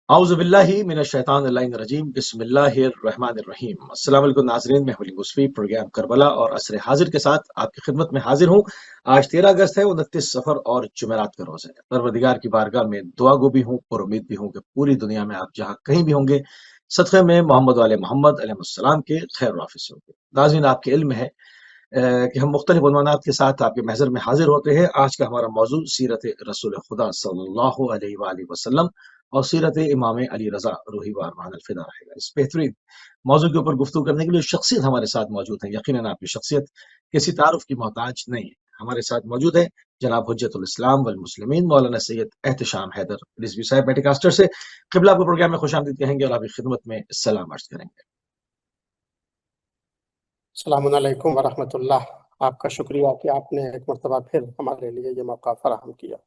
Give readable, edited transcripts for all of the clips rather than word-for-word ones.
اعوذ باللہ من الشیطان الرجیم، بسم اللہ الرحمن الرحیم۔ السلام علیکم ناظرین، میں ولی مصفی پروگرام کربلا اور عصر حاضر کے ساتھ آپ کی خدمت میں حاضر ہوں۔ آج 13 اگست ہے، 29 سفر اور جمعرات کا روز ہے۔ پروردگار کی بارگاہ میں دعا گو بھی ہوں اور امید بھی ہوں کہ پوری دنیا میں آپ جہاں کہیں بھی ہوں گے، صدقے میں محمد والے محمد علیہ السلام کے خیر و عافیت سے ہوں گے۔ ناظرین، آپ کے علم ہے کہ ہم مختلف عنوانات کے ساتھ آپ کے محضر میں حاضر ہوتے ہیں۔ آج کا ہمارا موضوع سیرت رسول خدا صلی اللہ علیہ وآلہ وسلم اور سیرت امام علی رضا روحی و ارمان الفدا رہے گا۔ اس بہترین موضوع کے اوپر گفتگو کرنے کے لیے شخصیت ہمارے ساتھ موجود ہیں۔ یقیناً آپ کی شخصیت کسی تعارف کی محتاج نہیں ہے۔ ہمارے ساتھ موجود ہے جناب حجت الاسلام والمسلمین مولانا سید احتشام حیدر رضوی صاحب میٹی کاسٹر سے۔ قبلہ آپ کو پروگرام میں خوش آمدید کہیں گے اور آپ کی خدمت میں سلام عرض کریں گے۔ السلام علیکم ورحمۃ اللہ۔ آپ کا شکریہ کہ آپ نے ایک مرتبہ پھر ہمارے لیے یہ موقع فراہم کیا۔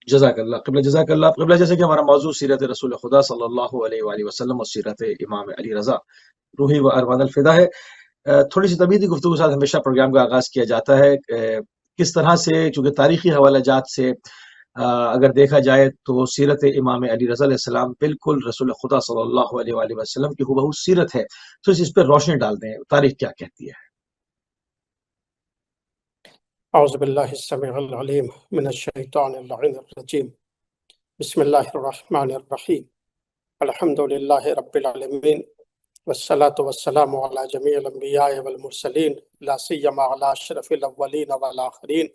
جزاک اللہ قبلہ، جزاک اللہ قبلہ۔ جیسے کہ ہمارا موضوع سیرت رسول خدا صلی اللہ علیہ وآلہ وسلم اور سیرت امام علی رضا روحی و ارمان الفدا ہے۔ تھوڑی سی طبیعتی گفتگو کے ساتھ ہمیشہ پروگرام کا آغاز کیا جاتا ہے۔ کس طرح سے، چونکہ تاریخی حوالہ جات سے اگر دیکھا جائے تو سیرت امام علی رضا علیہ السلام بالکل رسول خدا صلی اللہ علیہ وآلہ وسلم کی ہو سیرت ہے، تو اس پر روشنی ڈال دیں، تاریخ کیا کہتی ہے؟ اعوذ باللہ السمیع العلیم من الشیطان اللعین الرجیم، بسم اللہ الرحمن الرحیم، الحمد للہ رب العالمین، والصلاة والسلام علی جمیع الانبیاء والمرسلین، لا سیما علی اشرف الاولین والآخرین،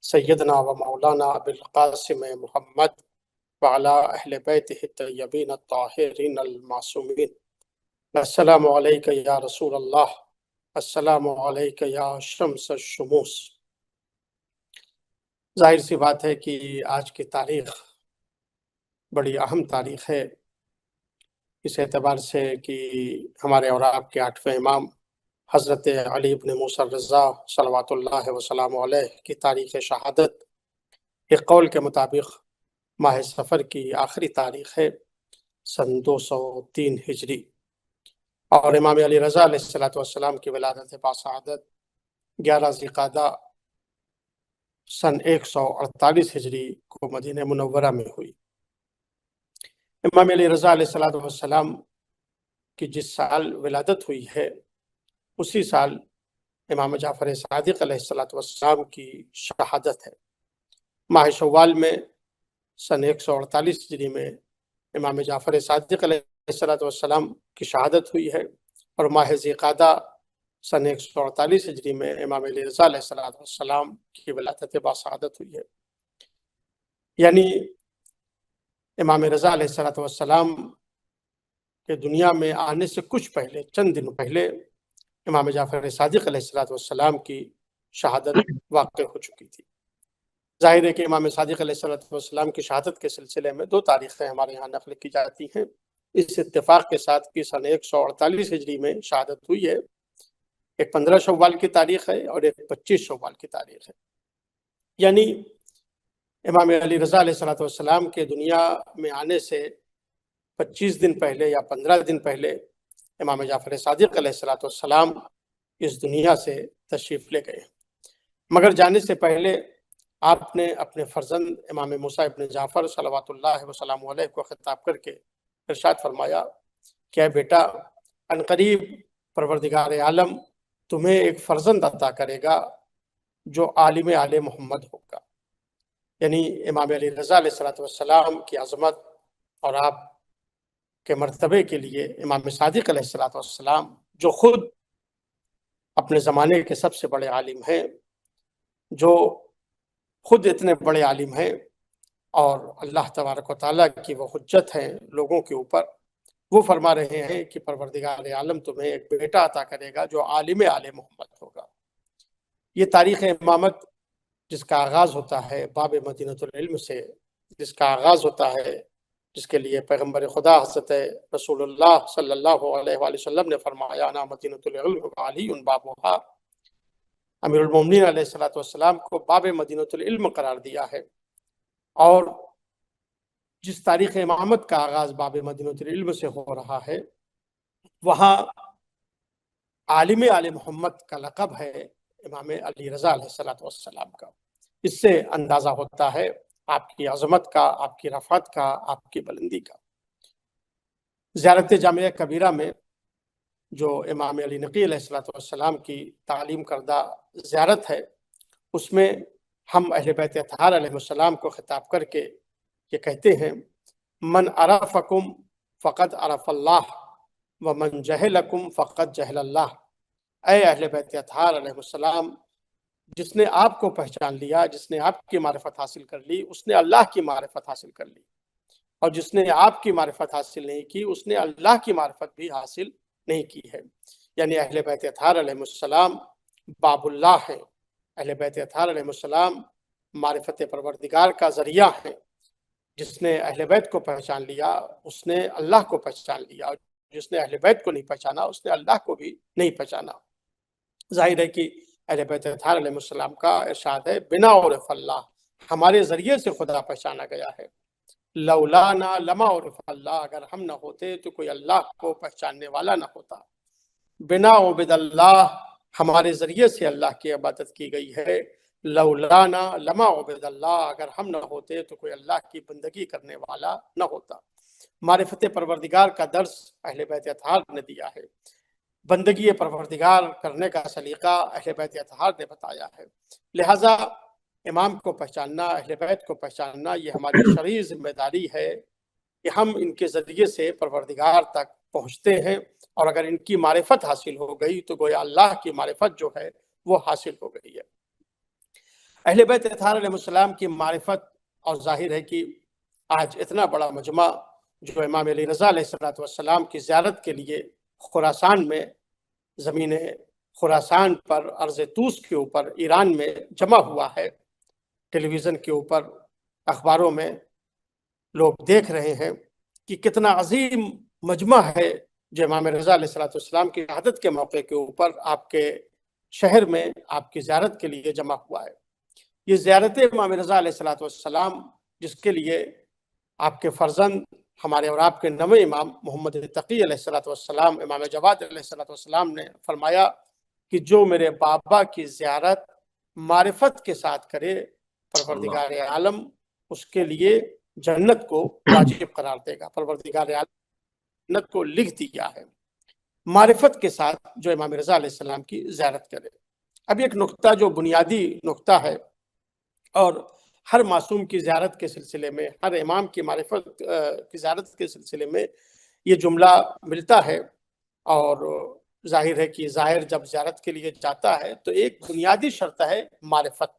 سیدنا و مولانا ابی القاسم محمد وعلی اہل بیتہ الطیبین الطاہرین المعصومین۔ السلام علیک یا رسول اللہ، السلام علیک یا شمس الشموس۔ ظاہر سی بات ہے کہ آج کی تاریخ بڑی اہم تاریخ ہے، اس اعتبار سے کہ ہمارے اور آپ کے 8ویں امام حضرت علی بن موسیٰ الرضا صلوات اللہ وسلام علیہ کی تاریخ شہادت ایک قول کے مطابق ماہ سفر کی آخری تاریخ ہے، سن 203 ہجری، اور امام علی رضا علیہ السلام کی ولادت باسعادت 11 ذی-القعدہ سن 148 ہجری کو مدینہ منورہ میں ہوئی۔ امام علی رضا علیہ السلام کی جس سال ولادت ہوئی ہے، اسی سال امام جعفر صادق علیہ السلام کی شہادت ہے۔ ماہ شوال میں سن 148 ہجری میں امام جعفر صادق علیہ السلام کی شہادت ہوئی ہے، اور ماہ ذی-القعدہ سن 148 ہجری میں امام علی رضا علیہ السلام کی ولادت باسعادت ہوئی ہے۔ یعنی امام رضا علیہ السلام کے دنیا میں آنے سے کچھ پہلے، چند دن پہلے، امام جعفر صادق علیہ السلام کی شہادت واقع ہو چکی تھی۔ ظاہر ہے کہ امام صادق علیہ السلام کی شہادت کے سلسلے میں 2 تاریخیں ہمارے یہاں نقل کی جاتی ہیں، اس اتفاق کے ساتھ کہ سن 148 ہجری میں شہادت ہوئی ہے۔ ایک 15 شوال کی تاریخ ہے اور ایک 25 شوال کی تاریخ ہے۔ یعنی امام علی رضا علیہ السلام کے دنیا میں آنے سے 25 دن پہلے یا 15 دن پہلے امام جعفر صادق علیہ السلام اس دنیا سے تشریف لے گئے۔ مگر جانے سے پہلے آپ نے اپنے فرزند امام موسیٰ ابن جعفر صلوات اللہ وسلام علیہ کو خطاب کر کے ارشاد فرمایا کہ اے بیٹا، عنقریب پروردگار عالم تمہیں ایک فرزند عطا کرے گا جو عالم آل محمد ہوگا۔ یعنی امام علی رضا علیہ السلام کی عظمت اور آپ کے مرتبے کے لیے امام صادق علیہ السلام، جو خود اپنے زمانے کے سب سے بڑے عالم ہیں، جو خود اتنے بڑے عالم ہیں اور اللہ تبارک و تعالیٰ کی وہ حجت ہیں لوگوں کے اوپر، وہ فرما رہے ہیں کہ پروردگار عالم تمہیں ایک بیٹا عطا کرے گا جو عالم آل محمد ہوگا۔ یہ تاریخ امامت جس کا آغاز ہوتا ہے باب مدینۃ العلم سے، جس کا آغاز ہوتا ہے، جس کے لیے پیغمبر خدا حضرت رسول اللہ صلی اللہ علیہ وآلہ وسلم نے فرمایا انا مدینۃ العلم وعلی بابھا، امیر المومنین علیہ السلام کو باب مدینۃ العلم قرار دیا ہے۔ اور جس تاریخ امامت کا آغاز باب مدینۃ العلم سے ہو رہا ہے، وہاں عالم آل محمد کا لقب ہے امام علی رضا علیہ السلام کا۔ اس سے اندازہ ہوتا ہے آپ کی عظمت کا، آپ کی رفعت کا، آپ کی بلندی کا۔ زیارت جامعہ کبیرہ میں جو امام علی نقی علیہ السلام کی تعلیم کردہ زیارت ہے، اس میں ہم اہل بیت اطہار علیہ السلام کو خطاب کر کے یہ کہتے ہیں، من عرفکم فقد عرف اللہ ومن جہلکم فقد جہل اللہ۔ اے اہل بیت اطہار علیہ السلام، جس نے آپ کو پہچان لیا، جس نے آپ کی معرفت حاصل کر لی، اس نے اللہ کی معرفت حاصل کر لی، اور جس نے آپ کی معرفت حاصل نہیں کی، اس نے اللہ کی معرفت بھی حاصل نہیں کی ہے۔ یعنی اہل بیت اطہار علیہ السلام باب اللہ ہیں، اہل بیت اطہار علیہ السلام معرفت پروردگار کا ذریعہ ہیں۔ جس نے اہل بیت کو پہچان لیا، اس نے اللہ کو پہچان لیا، اور جس نے اہل بیت کو نہیں پہچانا، اس نے اللہ کو بھی نہیں پہچانا۔ ظاہر ہے کہ اہل بیت اطہار علیہ السلام کا ارشاد ہے، بنا عرف اللہ، ہمارے ذریعے سے خدا پہچانا گیا ہے۔ لولانا لما عرف اللہ، اگر ہم نہ ہوتے تو کوئی اللہ کو پہچاننے والا نہ ہوتا۔ بنا عبد اللہ، ہمارے ذریعے سے اللہ کی عبادت کی گئی ہے۔ لولانا لما عبد اللہ، اگر ہم نہ ہوتے تو کوئی اللہ کی بندگی کرنے والا نہ ہوتا۔ معرفت پروردگار کا درس اہل بیت اطہار نے دیا ہے، بندگی پروردگار کرنے کا سلیقہ اہل بیت اطہار نے بتایا ہے۔ لہٰذا امام کو پہچاننا، اہل بیت کو پہچاننا، یہ ہماری شرعی ذمہ داری ہے کہ ہم ان کے ذریعے سے پروردگار تک پہنچتے ہیں، اور اگر ان کی معرفت حاصل ہو گئی تو گویا اللہ کی معرفت جو ہے وہ حاصل ہو گئی ہے۔ اہل بیت اطہار علیہ السلام کی معرفت، اور ظاہر ہے کہ آج اتنا بڑا مجمع جو امام علی رضا علیہ السلام کی زیارت کے لیے خراسان میں، زمین خراسان پر ارض طوس کے اوپر ایران میں جمع ہوا ہے، ٹیلی ویژن کے اوپر، اخباروں میں لوگ دیکھ رہے ہیں کہ کتنا عظیم مجمع ہے جو امام رضا علیہ السلام کی شہادت کے موقع کے اوپر آپ کے شہر میں آپ کی زیارت کے لیے جمع ہوا ہے۔ یہ زیارت امام رضا علیہ السلام، جس کے لیے آپ کے فرزند، ہمارے اور آپ کے نویں امام محمد تقی علیہ السلام، امام جواد علیہ السلام نے فرمایا کہ جو میرے بابا کی زیارت معرفت کے ساتھ کرے، پروردگار عالم اس کے لیے جنت کو واجب قرار دے گا۔ پروردگار عالم جنت کو لکھ دیا ہے معرفت کے ساتھ جو امام رضا علیہ السلام کی زیارت کرے۔ اب ایک نقطہ جو بنیادی نقطہ ہے، اور ہر معصوم کی زیارت کے سلسلے میں، ہر امام کی معرفت کی زیارت کے سلسلے میں یہ جملہ ملتا ہے، اور ظاہر ہے کہ زائر جب زیارت کے لیے جاتا ہے تو ایک بنیادی شرط ہے معرفت۔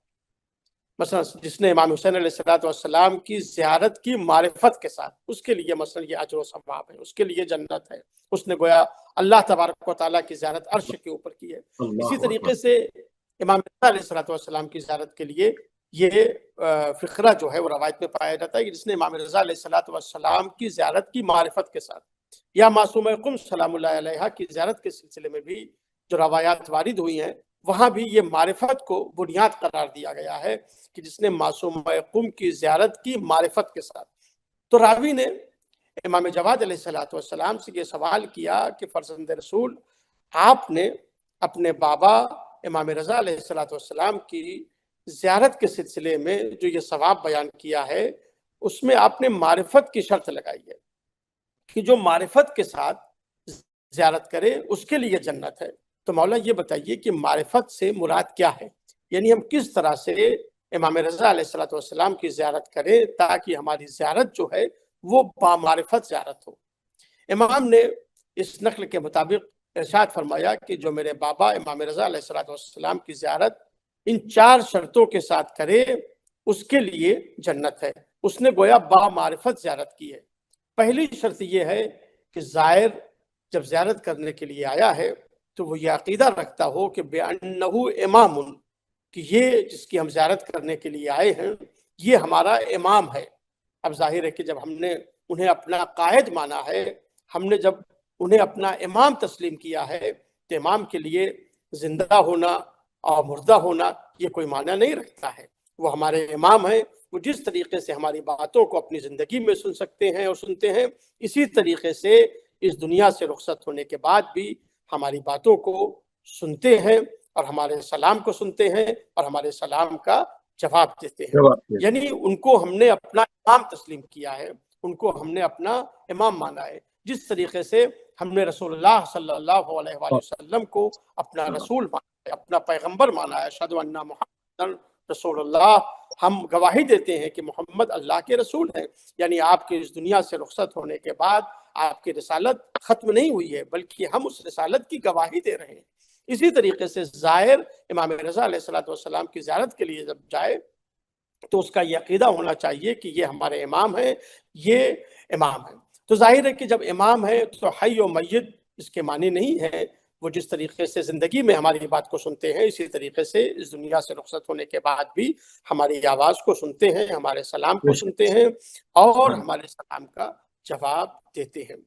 مثلا جس نے امام حسین علیہ السلام کی زیارت کی معرفت کے ساتھ، اس کے لیے مثلا یہ اجر و ثواب ہے، اس کے لیے جنت ہے، اس نے گویا اللہ تبارک و تعالیٰ کی زیارت عرش کے اوپر کی ہے۔ اسی طریقے سے امام رضا علیہ السلام کی زیارت کے لیے یہ فقرہ جو ہے وہ روایت میں پایا جاتا ہے کہ جس نے امام رضا علیہ السلام کی زیارت کی معرفت کے ساتھ، یا معصومہ قم سلام اللہ علیہا کی زیارت کے سلسلے میں بھی جو روایات وارد ہوئی ہیں، وہاں بھی یہ معرفت کو بنیاد قرار دیا گیا ہے کہ جس نے معصومہ قم کی زیارت کی معرفت کے ساتھ۔ تو راوی نے امام جواد علیہ السلام سے یہ سوال کیا کہ فرزند رسول، آپ نے اپنے بابا امام رضا علیہ السلام کی زیارت کے سلسلے میں جو یہ ثواب بیان کیا ہے، اس میں آپ نے معرفت کی شرط لگائی ہے کہ جو معرفت کے ساتھ زیارت کرے اس کے لیے جنت ہے۔ تو مولا یہ بتائیے کہ معرفت سے مراد کیا ہے، یعنی ہم کس طرح سے امام رضا علیہ السلام کی زیارت کریں تاکہ ہماری زیارت جو ہے وہ بامعرفت زیارت ہو۔ امام نے اس نقل کے مطابق ارشاد فرمایا کہ جو میرے بابا امام رضا علیہ السلام کی زیارت ان 4 شرطوں کے ساتھ کرے اس کے لیے جنت ہے۔ اس نے گویا بامعرفت زیارت کی ہے۔ پہلی شرط یہ ہے کہ زائر جب زیارت کرنے کے لیے آیا ہے تو وہ یہ عقیدہ رکھتا ہو کہ بِأَنَّهُ امام، کہ یہ جس کی ہم زیارت کرنے کے لیے آئے ہیں یہ ہمارا امام ہے۔ اب ظاہر ہے کہ جب ہم نے انہیں اپنا قائد مانا ہے، ہم نے جب انہیں اپنا امام تسلیم کیا ہے، تو امام کے لیے زندہ ہونا اور مردہ ہونا یہ کوئی معنی نہیں رکھتا ہے۔ وہ ہمارے امام ہیں، وہ جس طریقے سے ہماری باتوں کو اپنی زندگی میں سن سکتے ہیں اور سنتے ہیں، اسی طریقے سے اس دنیا سے رخصت ہونے کے بعد بھی ہماری باتوں کو سنتے ہیں اور ہمارے سلام کو سنتے ہیں اور ہمارے سلام کا جواب دیتے ہیں۔ یعنی ان کو ہم نے اپنا امام تسلیم کیا ہے، ان کو ہم نے اپنا امام مانا ہے۔ جس طریقے سے ہم نے رسول اللہ صلی اللہ علیہ وآلہ وسلم کو اپنا رسول مانا ہے، اپنا پیغمبر مانا ہے، اشہد ان محمد رسول اللہ، ہم گواہی دیتے ہیں کہ محمد اللہ کے رسول ہیں، یعنی آپ کے اس دنیا سے رخصت ہونے کے بعد آپ کی رسالت ختم نہیں ہوئی ہے، بلکہ ہم اس رسالت کی گواہی دے رہے ہیں۔ اسی طریقے سے زائر امام رضا علیہ السلام کی زیارت کے لیے جب جائے تو اس کا یہ عقیدہ ہونا چاہیے کہ یہ ہمارے امام ہیں، یہ امام ہیں۔ تو ظاہر ہے کہ جب امام ہے تو حی و میت اس کے معنی نہیں ہے، وہ جس طریقے سے زندگی میں ہماری بات کو سنتے ہیں اسی طریقے سے اس دنیا سے رخصت ہونے کے بعد بھی ہماری آواز کو سنتے ہیں، ہمارے سلام کو سنتے ہیں اور ہمارے سلام کا جواب دیتے ہیں۔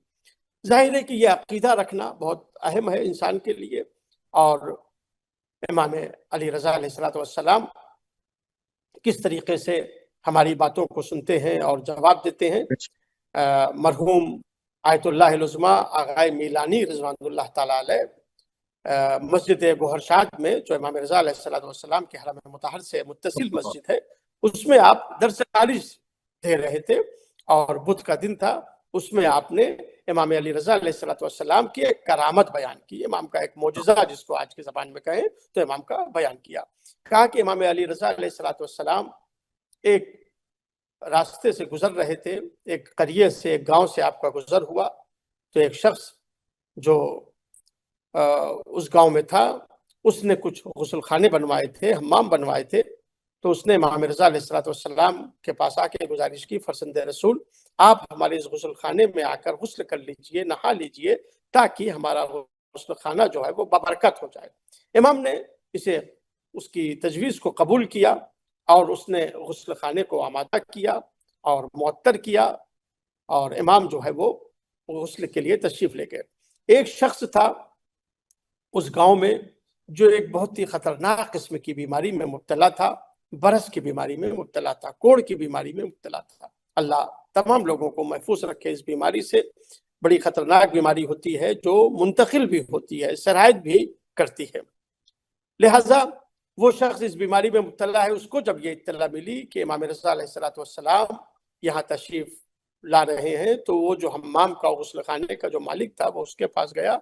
ظاہر ہے کہ یہ عقیدہ رکھنا بہت اہم ہے انسان کے لیے، اور امام علی رضا علیہ السلام کس طریقے سے ہماری باتوں کو سنتے ہیں اور جواب دیتے ہیں۔ مرحوم آیت اللہ العظمیٰ آغائے میلانی رضوان اللہ تعالیٰ علیہ مسجد گوہرشاد میں، جو امام رضا علیہ السلام کے حرم مطہر سے متصل مسجد ہے، اس میں آپ درس خارج دے رہے تھے اور بدھ کا دن تھا۔ اس میں آپ نے امام علی رضا علیہ السلام کی ایک کرامت بیان کی، امام کا ایک معجزہ جس کو آج کی زبان میں کہیں تو امام کا بیان کیا۔ کہا کہ امام علی رضا علیہ السلام ایک راستے سے گزر رہے تھے، ایک قریے سے، ایک گاؤں سے آپ کا گزر ہوا، تو ایک شخص جو اس گاؤں میں تھا اس نے کچھ غسل خانے بنوائے تھے، حمام بنوائے تھے، تو اس نے امام رضا علیہ السلام کے پاس آ کے گزارش کی، فرزند رسول آپ ہمارے اس غسل خانے میں آ کر غسل کر لیجئے، نہا لیجئے، تاکہ ہمارا غسل خانہ جو ہے وہ ببرکت ہو جائے۔ امام نے اس کی تجویز کو قبول کیا اور اس نے غسل خانے کو آمادہ کیا اور معطر کیا، اور امام جو ہے وہ غسل کے لیے تشریف لے گئے۔ ایک شخص تھا اس گاؤں میں جو ایک بہت ہی خطرناک قسم کی بیماری میں مبتلا تھا، برس کی بیماری میں مبتلا تھا، کوڑ کی بیماری میں مبتلا تھا۔ اللہ تمام لوگوں کو محفوظ رکھے اس بیماری سے۔ بڑی خطرناک بیماری ہوتی ہے جو منتقل بھی ہوتی ہے، سرایت بھی کرتی ہے۔ لہٰذا وہ شخص اس بیماری میں مبتلا ہے، اس کو جب یہ اطلاع ملی کہ امام رضا علیہ السلام یہاں تشریف لا رہے ہیں، تو وہ جو حمام کا غسل خانے کا جو مالک تھا وہ اس کے پاس گیا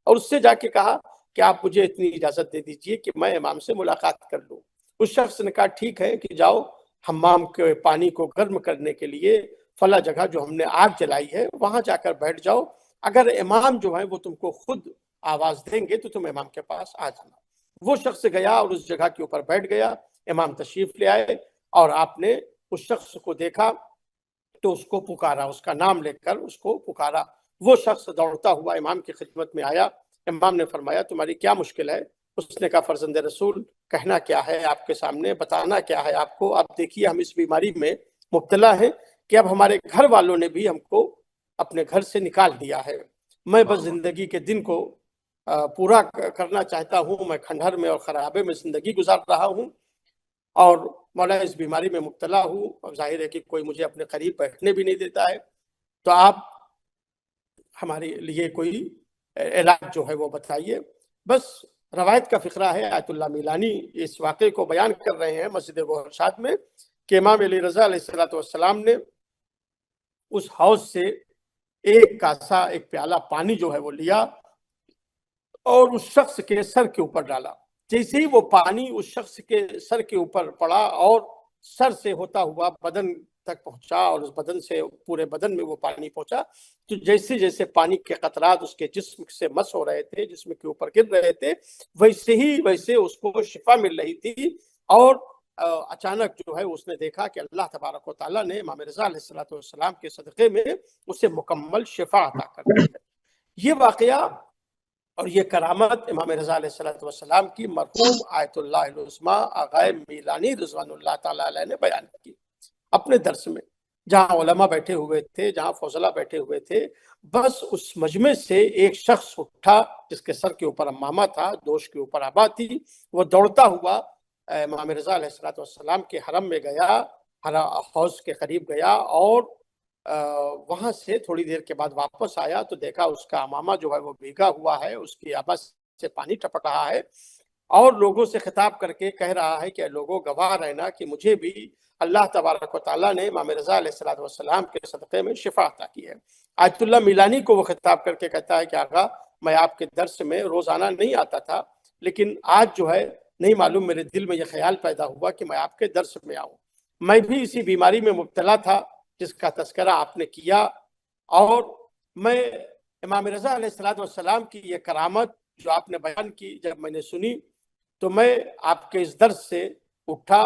اور اس سے جا کے کہا کہ آپ مجھے اتنی اجازت دے دیجئے کہ میں امام سے ملاقات کر لوں۔ اس شخص نے کہا ٹھیک ہے کہ جاؤ، حمام کے پانی کو گرم کرنے کے لیے فلاں جگہ جو ہم نے آگ جلائی ہے وہاں جا کر بیٹھ جاؤ، اگر امام جو ہے وہ تم کو خود آواز دیں گے تو تم امام کے پاس آ جانا۔ وہ شخص گیا اور اس جگہ کے اوپر بیٹھ گیا، امام تشریف لے آئے اور آپ نے اس شخص کو دیکھا تو اس کو پکارا، اس کا نام لے کر اس کو پکارا۔ وہ شخص دوڑتا ہوا امام کی خدمت میں آیا۔ امام نے فرمایا تمہاری کیا مشکل ہے؟ اس نے کہا فرزند رسول کہنا کیا ہے آپ کے سامنے، بتانا کیا ہے آپ کو؟ اب دیکھیے ہم اس بیماری میں مبتلا ہیں کہ اب ہمارے گھر والوں نے بھی ہم کو اپنے گھر سے نکال دیا ہے، میں بس زندگی کے دن کو پورا کرنا چاہتا ہوں، میں کھنڈہر میں اور خرابے میں زندگی گزار رہا ہوں اور مولا اس بیماری میں مبتلا ہوں، اور ظاہر ہے کہ کوئی مجھے اپنے قریب بیٹھنے بھی نہیں دیتا ہے، تو آپ ہمارے لیے کوئی علاج جو ہے وہ بتائیے۔ بس روایت کا فقرہ ہے، آیت اللہ میلانی اس واقعے کو بیان کر رہے ہیں مسجد گوہرشاد میں کہ امام علی رضا علیہ السلام نے اس حوض سے ایک کاسا، ایک پیالہ پانی جو ہے وہ لیا اور اس شخص کے سر کے اوپر ڈالا۔ جیسے ہی وہ پانی اس شخص کے سر کے اوپر پڑا اور سر سے ہوتا ہوا بدن تک پہنچا اور اس بدن سے پورے بدن میں وہ پانی پہنچا، تو جیسے جیسے پانی کے قطرات اس کے جسم سے مس ہو رہے تھے، جسم کے اوپر گر رہے تھے، ویسے اس کو شفا مل رہی تھی، اور اچانک جو ہے اس نے دیکھا کہ اللہ تبارک و تعالیٰ نے امام رضا علیہ السلام کے صدقے میں اسے مکمل شفا عطا کر دی ہے۔ یہ واقعہ اور یہ کرامت امام رضا علیہ السلام کی مرحوم آیت اللہ العظمیٰ آغائے میلانی رضوان اللہ تعالیٰ علیہ نے بیان کی اپنے درس میں، جہاں علماء بیٹھے ہوئے تھے، جہاں فضلاء بیٹھے ہوئے تھے۔ بس اس مجمع سے ایک شخص اٹھا جس کے سر کے اوپر عمامہ تھا، دوش کے اوپر آبا تھی، وہ دوڑتا ہوا امام رضا علیہ السلام کے حرم میں گیا، حوض کے قریب گیا اور وہاں سے تھوڑی دیر کے بعد واپس آیا تو دیکھا اس کا عمامہ جو ہے وہ بھیگا ہوا ہے، اس کی آبا سے پانی ٹپک رہا ہے۔ اور لوگوں سے خطاب کر کے کہہ رہا ہے کہ لوگوں گواہ رہنا کہ مجھے بھی اللہ تبارک و تعالیٰ نے امام رضا علیہ الصلوۃ والسلام کے صدقے میں شفا عطا کی ہے۔ آیت اللہ میلانی کو وہ خطاب کر کے کہتا ہے کہ آقا میں آپ کے درس میں روزانہ نہیں آتا تھا، لیکن آج جو ہے نہیں معلوم میرے دل میں یہ خیال پیدا ہوا کہ میں آپ کے درس میں آؤں۔ میں بھی اسی بیماری میں مبتلا تھا جس کا تذکرہ آپ نے کیا، اور میں امام رضا علیہ الصلوۃ والسلام کی یہ کرامت جو آپ نے بیان کی جب میں نے سنی تو میں آپ کے اس درس سے اٹھا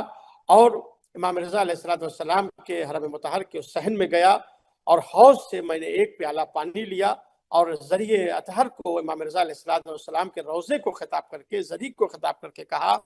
اور امام رضا علیہ الصلوۃ والسلام کے حرم مطہر کے اس صحن میں گیا، اور حوض سے میں نے ایک پیالہ پانی لیا اور ذریعہ اطہر کو امام رضا علیہ الصلوۃ والسلام کے روضے کو خطاب کر کے، ذریع کو خطاب کر کے کہا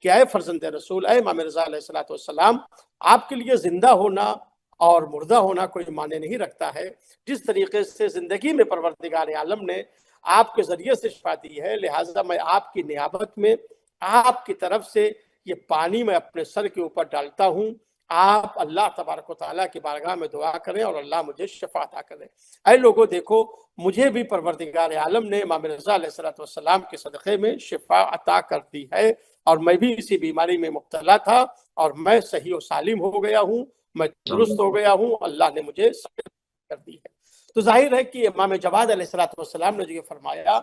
کہ اے فرزند رسول، اے امام رضا علیہ الصلوۃ والسلام، آپ کے لیے زندہ ہونا اور مردہ ہونا کوئی معنی نہیں رکھتا ہے۔ جس طریقے سے زندگی میں پروردگار عالم نے آپ کے ذریعے سے شفا دی ہے، لہٰذا میں آپ کی نیابت میں آپ کی طرف سے یہ پانی میں اپنے سر کے اوپر ڈالتا ہوں، آپ اللہ تبارک و تعالیٰ کی بارگاہ میں دعا کریں اور اللہ مجھے شفا عطا کرے۔ اے لوگوں دیکھو، مجھے بھی پروردگار عالم نے امام رضا علیہ الصلوۃ والسلام کے صدقے میں شفا عطا کر دی ہے، اور میں بھی اسی بیماری میں مبتلا تھا اور میں صحیح و سالم ہو گیا ہوں، میں درست ہو گیا ہوں، اللہ نے مجھے صحت کر دی ہے۔ تو ظاہر ہے کہ امام جواد علیہ الصلوۃ والسلام نے جو یہ فرمایا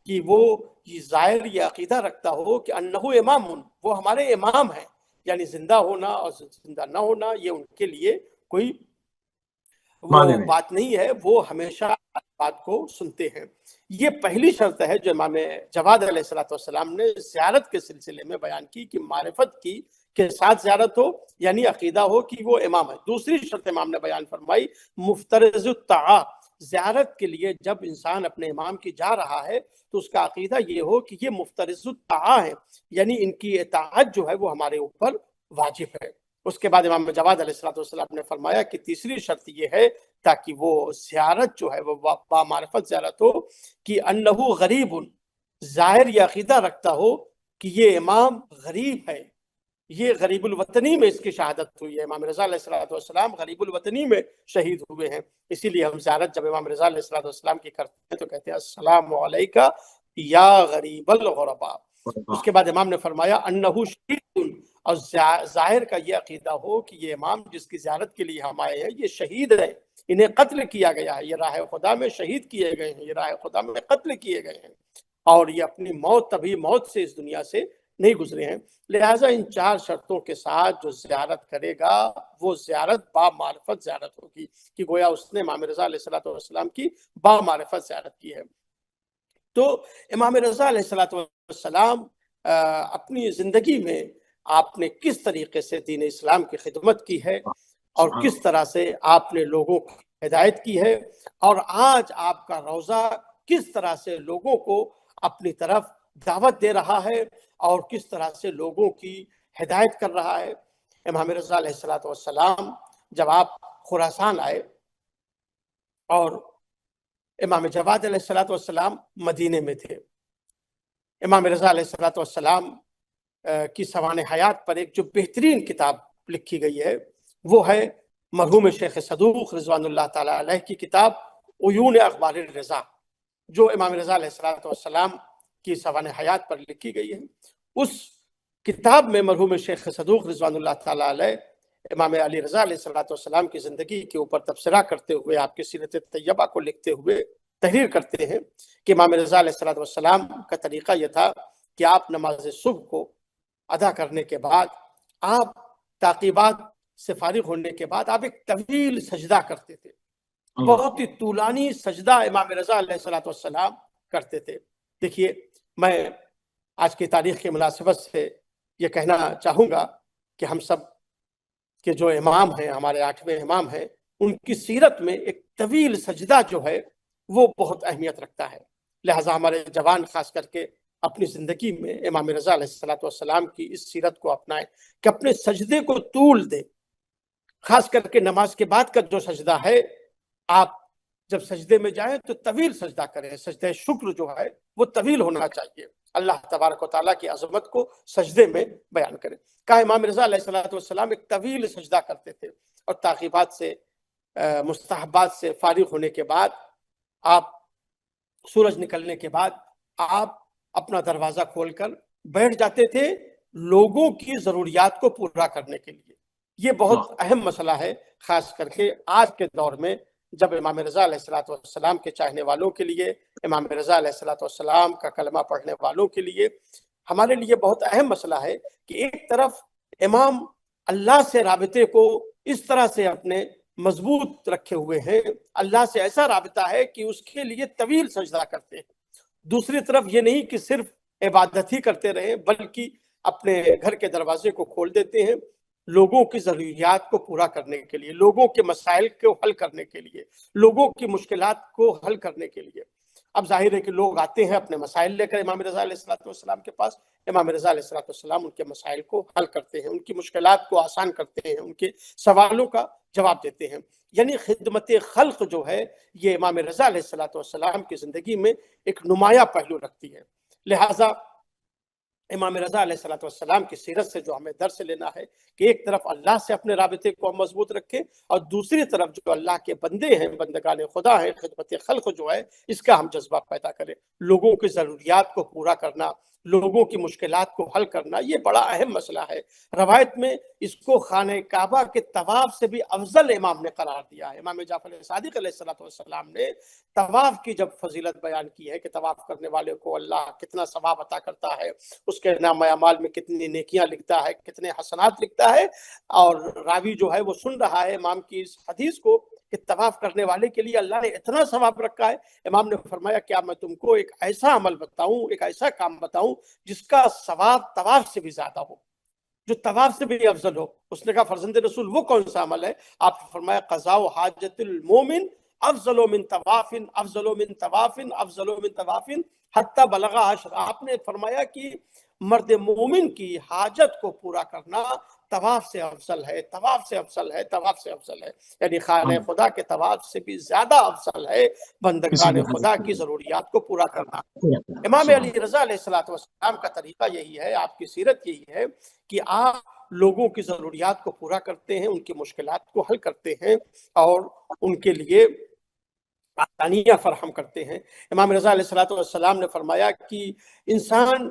کہ وہ یہ ظاہر یہ عقیدہ رکھتا ہو کہ انہو امام، وہ ہمارے امام ہیں، یعنی زندہ ہونا اور زندہ نہ ہونا یہ ان کے لیے کوئی وہ بات نہیں ہے، وہ ہمیشہ بات کو سنتے ہیں۔ یہ پہلی شرط ہے جو امام جواد علیہ الصلوۃ والسلام نے زیارت کے سلسلے میں بیان کی کہ معرفت کی کے ساتھ زیارت ہو، یعنی عقیدہ ہو کہ وہ امام ہے۔ دوسری شرط امام نے بیان فرمائی مفترض الطاعہ، زیارت کے لیے جب انسان اپنے امام کی جا رہا ہے تو اس کا عقیدہ یہ ہو کہ یہ مفترض الطاعہ ہے، یعنی ان کی اطاعت جو ہے وہ ہمارے اوپر واجب ہے۔ اس کے بعد امام جواد علیہ الصلوۃ والسلام نے فرمایا کہ تیسری شرط یہ ہے تاکہ وہ زیارت جو ہے وہ با معرفت زیارت ہو کہ انہو غریب، ظاہر یہ عقیدہ رکھتا ہو کہ یہ امام غریب ہے، یہ غریب الوطنی میں اس کی شہادت ہوئی ہے۔ امام رضا علیہ الصلوۃ والسلام غریب الوطنی میں شہید ہوئے ہیں، اسی لیے ہم زیارت جب امام رضا علیہ الصلوۃ والسلام کی کرتے ہیں تو کہتے ہیں السلام علیکہ یا غریب الغرباء۔ اس کے بعد امام نے فرمایا انہو شہید، اور ظاہر کا یہ عقیدہ ہو کہ یہ امام جس کی زیارت کے لیے ہم آئے ہیں یہ شہید ہے، انہیں قتل کیا گیا ہے، یہ راہ خدا میں شہید کیے گئے ہیں، یہ راہ خدا میں قتل کیے گئے ہیں، اور یہ اپنی طبی موت سے اس دنیا سے نہیں گزرے ہیں۔ لہٰذا ان چار شرطوں کے ساتھ جو زیارت کرے گا وہ زیارت با معرفت زیارت ہوگی، کہ گویا اس نے امام رضا علیہ الصلوۃ والسلام کی با معرفت زیارت کی ہے۔ تو امام رضا علیہ الصلوۃ والسلام اپنی زندگی میں آپ نے کس طریقے سے دین اسلام کی خدمت کی ہے اور کس طرح سے آپ نے لوگوں کی ہدایت کی ہے، اور آج آپ کا روضہ کس طرح سے لوگوں کو اپنی طرف دعوت دے رہا ہے اور کس طرح سے لوگوں کی ہدایت کر رہا ہے۔ امام رضا علیہ الصلوۃ والسلام جب آپ خراسان آئے اور امام جواد علیہ الصلوۃ والسلام مدینے میں تھے، امام رضا علیہ الصلوۃ والسلام کی سوانح حیات پر ایک جو بہترین کتاب لکھی گئی ہے وہ ہے مرحوم شیخ صدوق رضوان اللہ تعالیٰ علیہ کی کتاب عیون اخبار الرضا، جو امام رضا علیہ الصلوۃ والسلام کی سوانح حیات پر لکھی گئی ہے۔ اس کتاب میں مرحوم شیخ صدوق رضوان اللہ تعالیٰ علیہ امام علی رضا علیہ الصلوۃ والسلام کی زندگی کے اوپر تبصرہ کرتے ہوئے، آپ کی سیرت طیبہ کو لکھتے ہوئے تحریر کرتے ہیں کہ امام رضا علیہ الصلوۃ والسلام کا طریقہ یہ تھا کہ آپ نماز صبح کو ادا کرنے کے بعد، آپ تعقیبات سے فارغ ہونے کے بعد آپ ایک طویل سجدہ کرتے تھے، بہت ہی طولانی سجدہ امام رضا علیہ الصلوۃ والسلام کرتے تھے۔ دیکھیے، میں آج کی تاریخ کی مناسبت سے یہ کہنا چاہوں گا کہ ہم سب کے جو امام ہیں، ہمارے 8ویں امام ہیں، ان کی سیرت میں ایک طویل سجدہ جو ہے وہ بہت اہمیت رکھتا ہے۔ لہٰذا ہمارے جوان خاص کر کے اپنی زندگی میں امام رضا علیہ الصلوۃ والسلام کی اس سیرت کو اپنائیں کہ اپنے سجدے کو طول دیں، خاص کر کے نماز کے بعد کا جو سجدہ ہے، آپ جب سجدے میں جائیں تو طویل سجدہ کریں، سجدہ شکر جو ہے وہ طویل ہونا چاہیے، اللہ تبارک و تعالیٰ کی عظمت کو سجدے میں بیان کریں۔ کہا امام رضا علیہ الصلوۃ والسلام ایک طویل سجدہ کرتے تھے، اور تعقیبات سے مستحبات سے فارغ ہونے کے بعد، آپ سورج نکلنے کے بعد آپ اپنا دروازہ کھول کر بیٹھ جاتے تھے لوگوں کی ضروریات کو پورا کرنے کے لیے۔ یہ بہت اہم مسئلہ ہے، خاص کر کے آج کے دور میں، جب امام رضا علیہ السلام کے چاہنے والوں کے لیے، امام رضا علیہ السلام کا کلمہ پڑھنے والوں کے لیے ہمارے لیے بہت اہم مسئلہ ہے کہ ایک طرف امام اللہ سے رابطے کو اس طرح سے اپنے مضبوط رکھے ہوئے ہیں، اللہ سے ایسا رابطہ ہے کہ اس کے لیے طویل سجدہ کرتے ہیں۔ دوسری طرف یہ نہیں کہ صرف عبادت ہی کرتے رہیں، بلکہ اپنے گھر کے دروازے کو کھول دیتے ہیں لوگوں کی ضروریات کو پورا کرنے کے لیے، لوگوں کے مسائل کو حل کرنے کے لیے، لوگوں کی مشکلات کو حل کرنے کے لیے۔ اب ظاہر ہے کہ لوگ آتے ہیں اپنے مسائل لے کر امام رضا علیہ السلام کے پاس، امام رضا علیہ السلام ان کے مسائل کو حل کرتے ہیں، ان کی مشکلات کو آسان کرتے ہیں، ان کے سوالوں کا جواب دیتے ہیں۔ یعنی خدمت خلق جو ہے یہ امام رضا علیہ السلام کی زندگی میں ایک نمایاں پہلو رکھتی ہے۔ لہٰذا امام رضا علیہ السلام کی سیرت سے جو ہمیں درس لینا ہے کہ ایک طرف اللہ سے اپنے رابطے کو مضبوط رکھیں، اور دوسری طرف جو اللہ کے بندے ہیں، بندگان خدا ہیں، خدمت خلق جو ہے اس کا ہم جذبہ پیدا کریں۔ لوگوں کی ضروریات کو پورا کرنا، لوگوں کی مشکلات کو حل کرنا، یہ بڑا اہم مسئلہ ہے۔ روایت میں اس کو خانہ کعبہ کے طواف سے بھی افضل امام نے قرار دیا ہے۔ امام جعفر صادق علیہ السلام نے طواف کی جب فضیلت بیان کی ہے کہ طواف کرنے والے کو اللہ کتنا ثواب عطا کرتا ہے، اس کے نام اعمال میں کتنی نیکیاں لکھتا ہے، کتنے حسنات لکھتا ہے، اور راوی جو ہے وہ سن رہا ہے امام کی اس حدیث کو کہ طواف کرنے والے کے لیے اللہ نے اتنا ثواب رکھا ہے۔ امام نے فرمایا کیا میں تم کو ایک ایسا عمل بتاؤں، ایک ایسا کام بتاؤں جس کا ثواب طواف سے بھی زیادہ ہو، جو طواف سے بھی افضل ہو؟ اس نے کہا فرزند رسول وہ کون سا عمل ہے؟ آپ نے فرمایا قضاء حاجت المومن افضل من طواف، افضل من طواف، افضل من طواف حتی بلغ عشر۔ آپ نے فرمایا کہ مرد مومن کی حاجت کو پورا کرنا طواف سے افضل ہے، طواف سے افضل ہے، طواف سے افضل ہے۔ یعنی خانہ خدا کے طواف سے بھی زیادہ افضل ہے بندگان خدا کی ضروریات کو پورا کرنا۔ امام علی رضا علیہ السلام کا طریقہ یہی ہے، آپ کی سیرت یہی ہے کہ آپ لوگوں کی ضروریات کو پورا کرتے ہیں، ان کی مشکلات کو حل کرتے ہیں اور ان کے لیے آسانیاں فراہم کرتے ہیں۔ امام رضا علیہ السلام نے فرمایا کہ انسان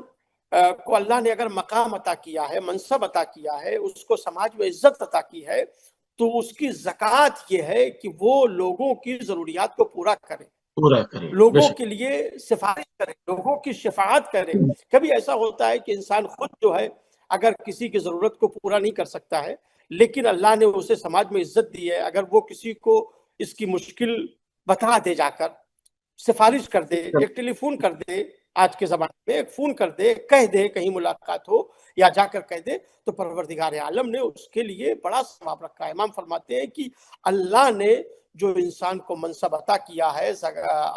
کو اللہ نے اگر مقام عطا کیا ہے، منصب عطا کیا ہے، اس کو سماج میں عزت عطا کی ہے، تو اس کی زکوٰۃ یہ ہے کہ وہ لوگوں کی ضروریات کو پورا کرے، لوگوں کے لیے سفارش کرے، لوگوں کی شفاعت کرے۔ کبھی ایسا ہوتا ہے کہ انسان خود جو ہے اگر کسی کی ضرورت کو پورا نہیں کر سکتا ہے، لیکن اللہ نے اسے سماج میں عزت دی ہے، اگر وہ کسی کو اس کی مشکل بتا دے، جا کر سفارش کر دے، ایک ٹیلی فون کر دے، آج کے زمانے میں ایک فون کر دے، کہہ دے، کہیں ملاقات ہو یا جا کر کہہ دے، تو پروردگار عالم نے اس کے لیے بڑا ثواب رکھا ہے۔ امام فرماتے ہیں کہ اللہ نے جو انسان کو منصب عطا کیا ہے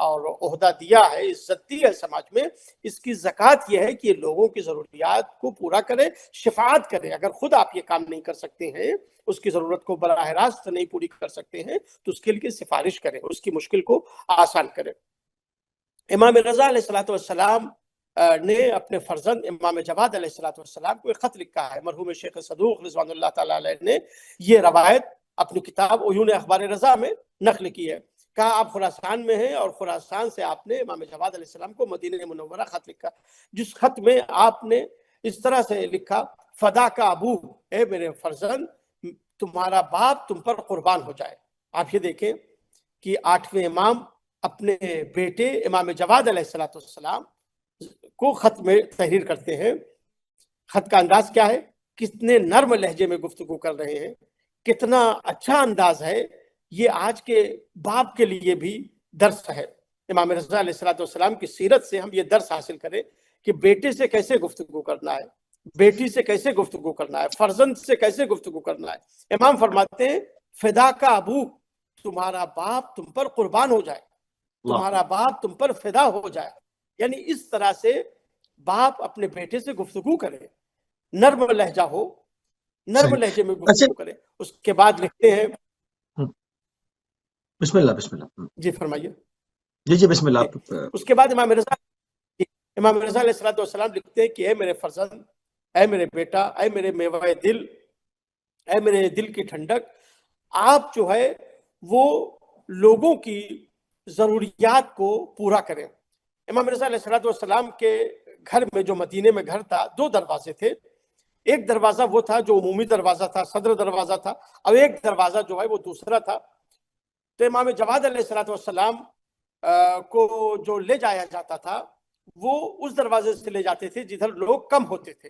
اور عہدہ دیا ہے، عزت دی ہے سماج میں، اس کی زکوٰۃ یہ ہے کہ یہ لوگوں کی ضروریات کو پورا کرے، شفاعت کرے۔ اگر خود آپ یہ کام نہیں کر سکتے ہیں، اس کی ضرورت کو براہ راست نہیں پوری کر سکتے ہیں، تو اس کے لیے سفارش کرے، اس کی مشکل کو آسان کرے۔ امام رضا علیہ السلام نے اپنے فرزند امام جواد علیہ السلام کو ایک خط لکھا ہے۔ مرحوم شیخ صدوق رضوان اللہ تعالیٰ علیہ نے یہ روایت اپنی کتاب عیون اخبار رضا میں نقل کی ہے۔ کہا آپ خراسان میں ہیں اور خراسان سے آپ نے امام جواد علیہ السلام کو مدینہ منورہ خط لکھا، جس خط میں آپ نے اس طرح سے لکھا فدا کا ابو، اے میرے فرزند تمہارا باپ تم پر قربان ہو جائے۔ آپ یہ دیکھیں کہ 8ویں امام اپنے بیٹے امام جواد علیہ السلام کو خط میں تحریر کرتے ہیں۔ خط کا انداز کیا ہے؟ کتنے نرم لہجے میں گفتگو کر رہے ہیں، کتنا اچھا انداز ہے۔ یہ آج کے باپ کے لیے بھی درس ہے۔ امام رضا علیہ السلام کی سیرت سے ہم یہ درس حاصل کریں کہ بیٹے سے کیسے گفتگو کرنا ہے، بیٹی سے کیسے گفتگو کرنا ہے، فرزند سے کیسے گفتگو کرنا ہے۔ امام فرماتے ہیں فدا کا ابو، تمہارا باپ تم پر قربان ہو جائے، تمہارا باپ تم پر فدا ہو جائے۔ یعنی اس طرح سے باپ اپنے بیٹے سے گفتگو کرے، نرم لہجہ ہو، نرم لہجے میں گفتگو کرے۔ اس کے بعد لکھتے ہیں، بسم اللہ بسم اللہ، جی فرمائیے۔ جی بسم اللہ۔ اس کے بعد امام رضا علیہ السلام لکھتے ہیں کہ اے میرے فرزند، اے میرے بیٹا، اے میرے میوہ دل، اے میرے دل کی ٹھنڈک، آپ جو ہے وہ لوگوں کی ضروریات کو پورا کریں۔ امام رضا علیہ السلام کے گھر میں جو مدینے میں گھر تھا 2 دروازے تھے. ایک دروازہ وہ تھا جو عمومی دروازہ تھا، صدر دروازہ تھا، اور ایک دروازہ جو ہے وہ دوسرا تھا. تو امام جواد علیہ السلام کو جو لے جایا جاتا تھا وہ اس دروازے سے لے جاتے تھے جدھر لوگ کم ہوتے تھے.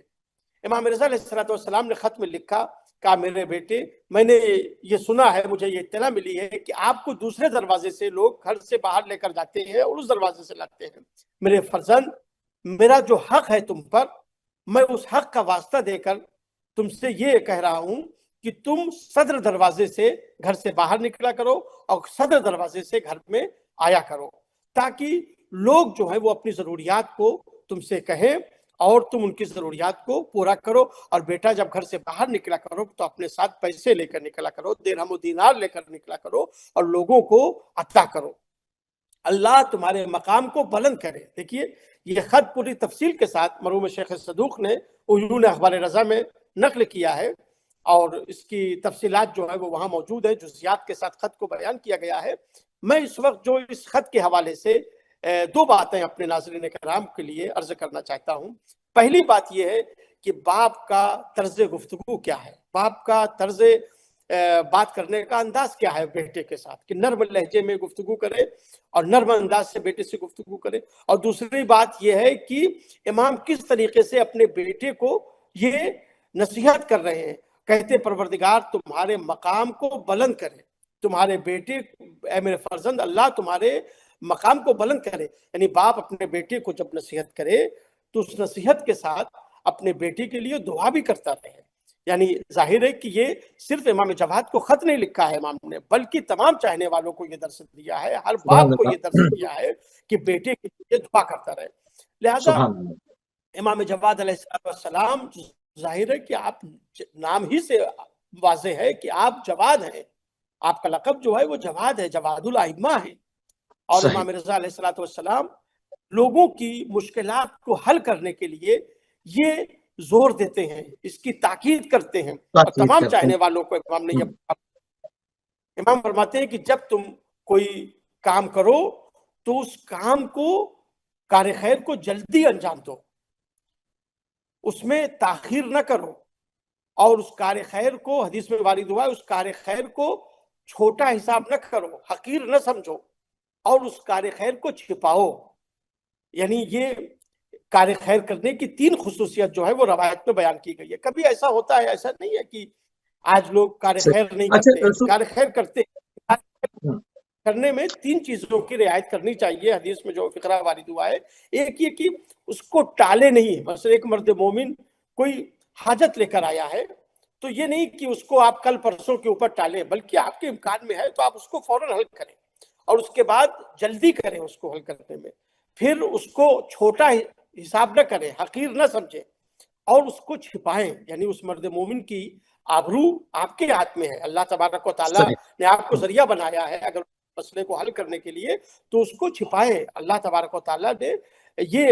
امام رضا علیہ السلام نے خط میں لکھا، کہا میرے بیٹے میں نے یہ سنا ہے، مجھے یہ اطلاع ملی ہے کہ آپ کو دوسرے دروازے سے لوگ گھر سے باہر لے کر جاتے ہیں اور اس دروازے سے لاتے ہیں. میرے فرزند، میرا جو حق ہے تم پر، میں اس حق کا واسطہ دے کر تم سے یہ کہہ رہا ہوں کہ تم صدر دروازے سے گھر سے باہر نکلا کرو اور صدر دروازے سے گھر میں آیا کرو، تاکہ لوگ جو ہیں وہ اپنی ضروریات کو تم سے کہیں اور تم ان کی ضروریات کو پورا کرو. اور بیٹا جب گھر سے باہر نکلا کرو تو اپنے ساتھ پیسے لے کر نکلا کرو، درہم و دینار لے کر نکلا کرو اور لوگوں کو عطا کرو. اللہ تمہارے مقام کو بلند کرے. دیکھیے یہ خط پوری تفصیل کے ساتھ مرحوم شیخ صدوق نے عیون اخبار رضا میں نقل کیا ہے، اور اس کی تفصیلات جو ہے وہ وہاں موجود ہے، جزیات کے ساتھ خط کو بیان کیا گیا ہے. میں اس وقت جو اس خط کے حوالے سے 2 باتیں اپنے ناظرین کرام کے لیے عرض کرنا چاہتا ہوں. پہلی بات یہ ہے کہ باپ کا طرز گفتگو کیا ہے، باپ کا طرز بات کرنے کا انداز کیا ہے بیٹے کے ساتھ، کہ نرم لہجے میں گفتگو کرے اور نرم انداز سے بیٹے سے گفتگو کرے. اور دوسری بات یہ ہے کہ امام کس طریقے سے اپنے بیٹے کو یہ نصیحت کر رہے ہیں، کہتے پروردگار تمہارے مقام کو بلند کرے، تمہارے بیٹے اے میرے فرزند اللہ تمہارے مقام کو بلند کرے. یعنی باپ اپنے بیٹے کو جب نصیحت کرے تو اس نصیحت کے ساتھ اپنے بیٹے کے لیے دعا بھی کرتا رہے. یعنی ظاہر ہے کہ یہ صرف امام جواد کو خط نہیں لکھا ہے امام نے، بلکہ تمام چاہنے والوں کو یہ درس دیا ہے، ہر سبحان باپ کو یہ درس اللہ، دیا ہے کہ بیٹے کے لیے دعا کرتا رہے. لہذا سبحان اللہ، امام جواد علیہ السلام ظاہر ہے کہ آپ نام ہی سے واضح ہے کہ آپ جواد ہیں، آپ کا لقب جو ہے وہ جواد ہے، جواد الائمہ ہے. اور صحیح، امام رضا علیہ السلام لوگوں کی مشکلات کو حل کرنے کے لیے یہ زور دیتے ہیں، اس کی تاکید کرتے ہیں، اور تاکید تمام کرتے چاہنے ہیں. والوں کو امام نے یہ امام فرماتے ہیں کہ جب تم کوئی کام کرو تو اس کام کو کار خیر کو جلدی انجام دو، اس میں تاخیر نہ کرو، اور اس کار خیر کو حدیث میں وارد ہوا ہے اس کار خیر کو چھوٹا حساب نہ کرو، حقیر نہ سمجھو، اور اس کار خیر کو چھپاؤ. یعنی یہ کار خیر کرنے کی 3 خصوصیت جو ہے وہ روایت میں بیان کی گئی ہے. کبھی ایسا ہوتا ہے، ایسا نہیں ہے کہ آج لوگ کار خیر نہیں اچھا کرتے ہیں، رسول، کار خیر کرتے ہیں. کرنے میں 3 چیزوں کی رعایت کرنی چاہیے. حدیث میں جو فقرہ وارد ہوا ہے، ایک یہ کہ اس کو ٹالے نہیں. مثلا ایک مرد مومن کوئی حاجت لے کر آیا ہے تو یہ نہیں کہ اس کو آپ کل پرسوں کے اوپر ٹالیں، بلکہ آپ کے امکان میں ہے تو آپ اس کو فوراً حل کریں، اور اس کے بعد جلدی کریں اس کو حل کرنے میں. پھر اس کو چھوٹا حساب نہ کریں، حقیر نہ سمجھیں، اور اس کو چھپائیں. یعنی اس مرد مومن کی آبرو آپ کے ہاتھ میں ہے، اللہ تبارک و تعالیٰ صحیح، نے آپ کو ذریعہ بنایا ہے اگر مسئلے کو حل کرنے کے لیے تو اس کو چھپائیں. اللہ تبارک و تعالیٰ نے یہ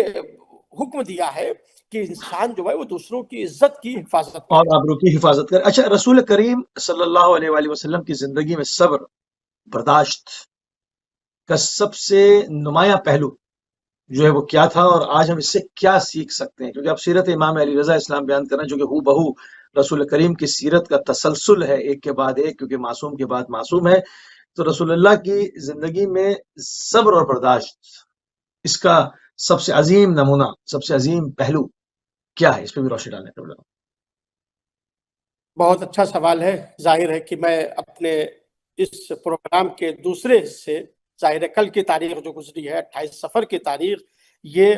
حکم دیا ہے کہ انسان جو ہے وہ دوسروں کی عزت کی حفاظت اور کرے. آبرو کی حفاظت کرے. اچھا رسول کریم صلی اللہ علیہ وآلہ وسلم کی زندگی میں صبر، برداشت کا سب سے نمایاں پہلو جو ہے وہ کیا تھا، اور آج ہم اس سے کیا سیکھ سکتے ہیں؟ کیونکہ اب سیرت امام علی رضا اسلام بیان کرنا جو کہ ہو بہو رسول کریم کی سیرت کا تسلسل ہے، ایک کے بعد ایک، کیونکہ معصوم کے بعد معصوم ہے. تو رسول اللہ کی زندگی میں صبر اور برداشت، اس کا سب سے عظیم نمونہ، سب سے عظیم پہلو کیا ہے؟ اس پہ بھی روشنی ڈالنے کا. بہت اچھا سوال ہے. ظاہر ہے کہ میں اپنے اس پروگرام کے دوسرے حصے، ظاہر ہے کل کی تاریخ جو گزری ہے 28 صفر کی تاریخ، یہ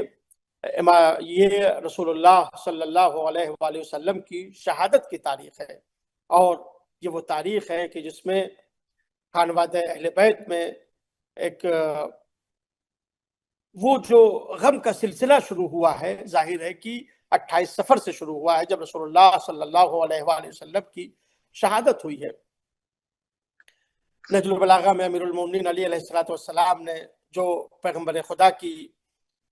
رسول اللہ صلی اللہ علیہ وآلہ وسلم کی شہادت کی تاریخ ہے، اور یہ وہ تاریخ ہے کہ جس میں خانوادہ اہل بیت میں ایک وہ جو غم کا سلسلہ شروع ہوا ہے، ظاہر ہے کہ 28 صفر سے شروع ہوا ہے جب رسول اللہ صلی اللہ علیہ وآلہ وسلم کی شہادت ہوئی ہے. نہج البلاغہ میں امیر المومنین علی علیہ السلام نے جو پیغمبر خدا کی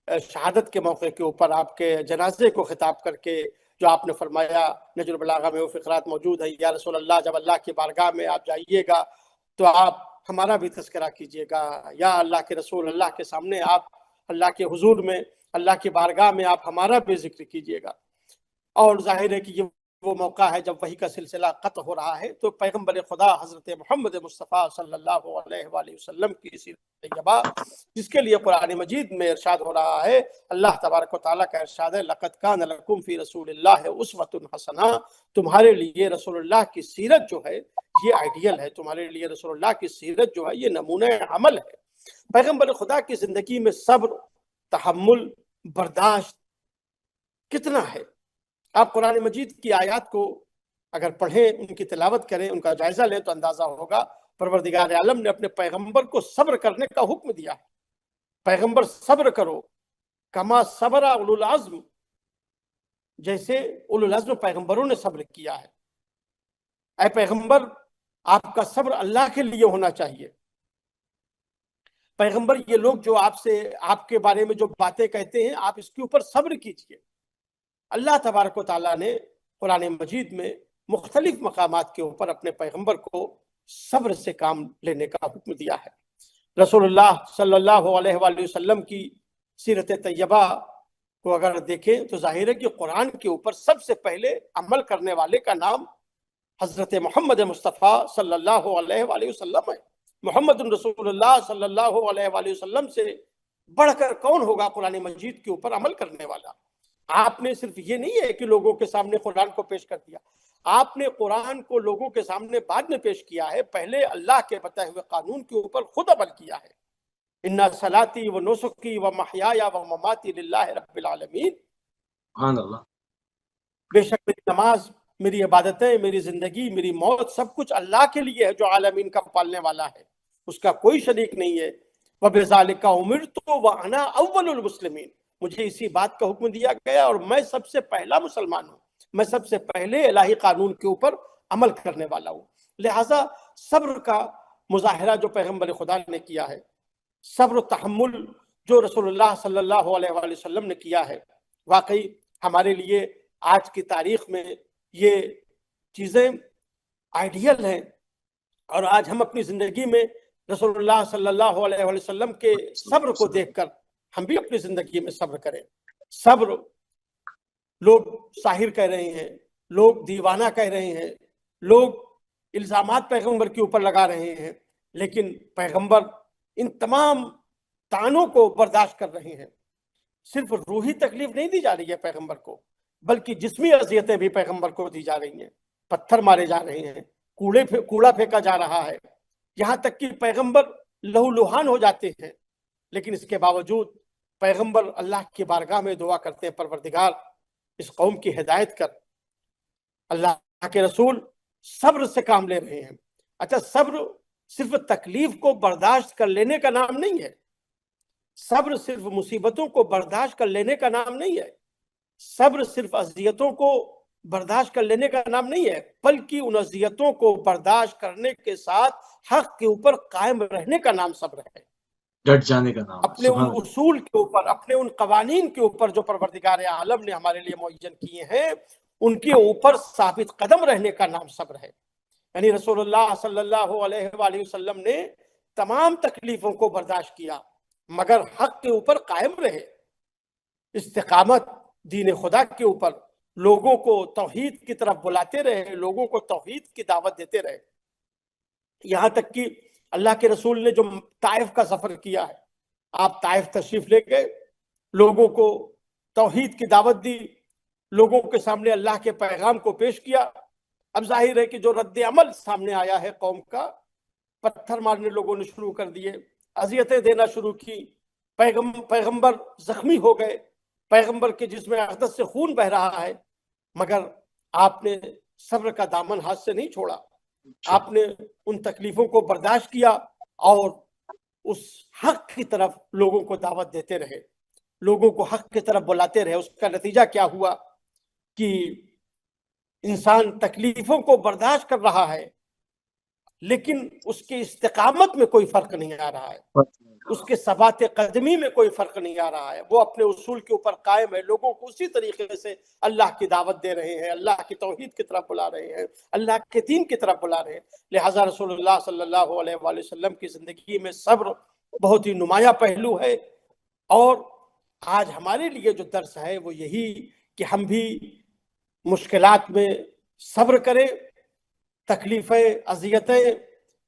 شہادت کے موقع کے اوپر آپ کے جنازے کو خطاب کر کے جو آپ نے فرمایا، نہج البلاغہ میں وہ فقرات موجود ہیں. یا رسول اللہ جب اللہ کی بارگاہ میں آپ جائیے گا تو آپ ہمارا بھی تذکرہ کیجیے گا. یا اللہ کے رسول، اللہ کے سامنے آپ اللہ کے حضور میں اللہ کی بارگاہ میں آپ ہمارا بھی ذکر کیجیے گا۔ اور ظاہر ہے کہ یہ وہ موقع ہے جب وحی کا سلسلہ قطع ہو رہا ہے، تو پیغمبر خدا حضرت محمد مصطفیٰ صلی اللہ علیہ وآلہ وسلم کی سیرت طیبہ، جس کے لیے قرآن مجید میں ارشاد ہو رہا ہے، اللہ تبارک و تعالیٰ کا ارشاد ہے، لَقَدْ كَانَ لَكُمْ فِي رَسُولِ اللَّهِ أُسْوَةٌ حَسَنَةٌ، تمہارے لیے رسول اللہ کی سیرت جو ہے یہ آئیڈیل ہے، تمہارے لیے رسول اللہ کی سیرت جو ہے یہ نمونہ عمل ہے۔ پیغمبر خدا کی زندگی میں صبر، تحمل، برداشت کتنا ہے۔ آپ قرآن مجید کی آیات کو اگر پڑھیں، ان کی تلاوت کریں، ان کا جائزہ لیں تو اندازہ ہوگا پروردگار عالم نے اپنے پیغمبر کو صبر کرنے کا حکم دیا ہے۔ پیغمبر صبر کرو کما صبر اولو العزم، جیسے اولو العزم پیغمبروں نے صبر کیا ہے۔ اے پیغمبر، آپ کا صبر اللہ کے لیے ہونا چاہیے۔ پیغمبر، یہ لوگ جو آپ کے بارے میں جو باتیں کہتے ہیں، آپ اس کے اوپر صبر کیجئے۔ اللہ تبارک و تعالیٰ نے قرآن مجید میں مختلف مقامات کے اوپر اپنے پیغمبر کو صبر سے کام لینے کا حکم دیا ہے۔ رسول اللہ صلی اللہ علیہ وآلہ وسلم کی سیرت طیبہ کو اگر دیکھیں تو ظاہر ہے کہ قرآن کے اوپر سب سے پہلے عمل کرنے والے کا نام حضرت محمد مصطفیٰ صلی اللہ علیہ وآلہ وسلم ہے۔ محمد رسول اللہ صلی اللہ علیہ وآلہ وسلم سے بڑھ کر کون ہوگا قرآن مجید کے اوپر عمل کرنے والا؟ آپ نے صرف یہ نہیں ہے کہ لوگوں کے سامنے قرآن کو پیش کر دیا، آپ نے قرآن کو لوگوں کے سامنے بعد میں پیش کیا ہے، پہلے اللہ کے بتائے ہوئے قانون کے اوپر خود عمل کیا ہے۔ اِنَّ صَلَاتِي وَنُسُكِي وَمَحْيَايَ وَمَمَاتِي لِلَّهِ رَبِّ الْعَالَمِينَ، سبحان اللہ۔ بے شک میری نماز، میری عبادتیں، میری زندگی، میری موت، سب کچھ اللہ کے لیے ہے جو عالمین کا پالنے والا ہے، اس کا کوئی شریک نہیں ہے۔ وَبِذَلِكَ أُمِرْتُ وَأَنَا أَوَّلُ الْمُسْلِمِينَ، مجھے اسی بات کا حکم دیا گیا اور میں سب سے پہلا مسلمان ہوں، میں سب سے پہلے الہی قانون کے اوپر عمل کرنے والا ہوں۔ لہٰذا صبر کا مظاہرہ جو پیغمبر خدا نے کیا ہے، صبر و تحمل جو رسول اللہ صلی اللہ علیہ وآلہ وسلم نے کیا ہے، واقعی ہمارے لیے آج کی تاریخ میں یہ چیزیں آئیڈیل ہیں، اور آج ہم اپنی زندگی میں رسول اللہ صلی اللہ علیہ وآلہ وسلم کے صبر کو دیکھ کر ہم بھی اپنی زندگی میں صبر کریں۔ صبر، لوگ ساحر کہہ رہے ہیں، لوگ دیوانہ کہہ رہے ہیں، لوگ الزامات پیغمبر کے اوپر لگا رہے ہیں، لیکن پیغمبر ان تمام طعنوں کو برداشت کر رہے ہیں۔ صرف روحی تکلیف نہیں دی جا رہی ہے پیغمبر کو، بلکہ جسمی اذیتیں بھی پیغمبر کو دی جا رہی ہیں، پتھر مارے جا رہے ہیں، کوڑا پھینکا جا رہا ہے، یہاں تک کہ پیغمبر لہو لہان ہو جاتے ہیں، لیکن اس کے باوجود پیغمبر اللہ کی بارگاہ میں دعا کرتے ہیں، پروردگار اس قوم کی ہدایت کر۔ اللہ کے رسول صبر سے کام لے رہے ہیں۔ اچھا، صبر صرف تکلیف کو برداشت کر لینے کا نام نہیں ہے، صبر صرف مصیبتوں کو برداشت کر لینے کا نام نہیں ہے، صبر صرف اذیتوں کو برداشت کر لینے کا نام نہیں ہے، بلکہ ان اذیتوں کو برداشت کرنے کے ساتھ حق کے اوپر قائم رہنے کا نام صبر ہے، ڈٹ جانے کا نام۔ اپنے ان اصول کے اوپر، اپنے ان قوانین کے اوپر جو پروردگار عالم نے ہمارے لیے معین کیے ہیں، ان کے اوپر ثابت قدم رہنے کا نام صبر ہے۔ یعنی رسول اللہ صلی اللہ علیہ وآلہ وسلم نے تمام تکلیفوں کو برداشت کیا، مگر حق کے اوپر قائم رہے، استقامت دین خدا کے اوپر، لوگوں کو توحید کی طرف بلاتے رہے، لوگوں کو توحید کی دعوت دیتے رہے، یہاں تک کہ اللہ کے رسول نے جو طائف کا سفر کیا ہے، آپ طائف تشریف لے گئے، لوگوں کو توحید کی دعوت دی، لوگوں کے سامنے اللہ کے پیغام کو پیش کیا۔ اب ظاہر ہے کہ جو رد عمل سامنے آیا ہے قوم کا، پتھر مارنے لوگوں نے شروع کر دیے، اذیتیں دینا شروع کی، پیغمبر زخمی ہو گئے، پیغمبر کے جسم اقدس سے خون بہ رہا ہے، مگر آپ نے صبر کا دامن ہاتھ سے نہیں چھوڑا، آپ نے ان تکلیفوں کو برداشت کیا اور اس حق کی طرف لوگوں کو دعوت دیتے رہے، لوگوں کو حق کی طرف بلاتے رہے۔ اس کا نتیجہ کیا ہوا کہ انسان تکلیفوں کو برداشت کر رہا ہے، لیکن اس کے استقامت میں کوئی فرق نہیں آ رہا ہے، اس کے ثبات قدمی میں کوئی فرق نہیں آ رہا ہے، وہ اپنے اصول کے اوپر قائم ہے، لوگوں کو اسی طریقے سے اللہ کی دعوت دے رہے ہیں، اللہ کی توحید کی طرف بلا رہے ہیں، اللہ کے دین کی طرف بلا رہے ہیں۔ لہٰذا رسول اللہ صلی اللہ علیہ وآلہ وسلم کی زندگی میں صبر بہت ہی نمایاں پہلو ہے، اور آج ہمارے لیے جو درس ہے وہ یہی کہ ہم بھی مشکلات میں صبر کریں. تکلیفیں، اذیتیں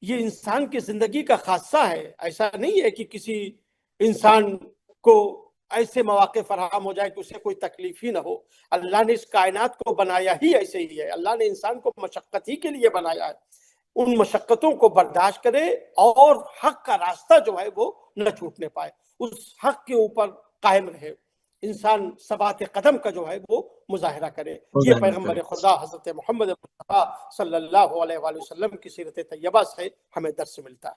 یہ انسان کی زندگی کا خاصہ ہے. ایسا نہیں ہے کہ کسی انسان کو ایسے مواقع فراہم ہو جائے کہ اسے کوئی تکلیف ہی نہ ہو. اللہ نے اس کائنات کو بنایا ہی ایسے ہی ہے. اللہ نے انسان کو مشقت ہی کے لیے بنایا ہے. ان مشقتوں کو برداشت کرے اور حق کا راستہ جو ہے وہ نہ چھوٹنے پائے، اس حق کے اوپر قائم رہے. انسان ثبات قدم کا جو ہے وہ مظاہرہ کرے. یہ پیغمبر خدا حضرت محمد مصطفیٰ صلی اللہ علیہ وآلہ وسلم کی سیرت طیبہ سے ہمیں درس ملتا ہے.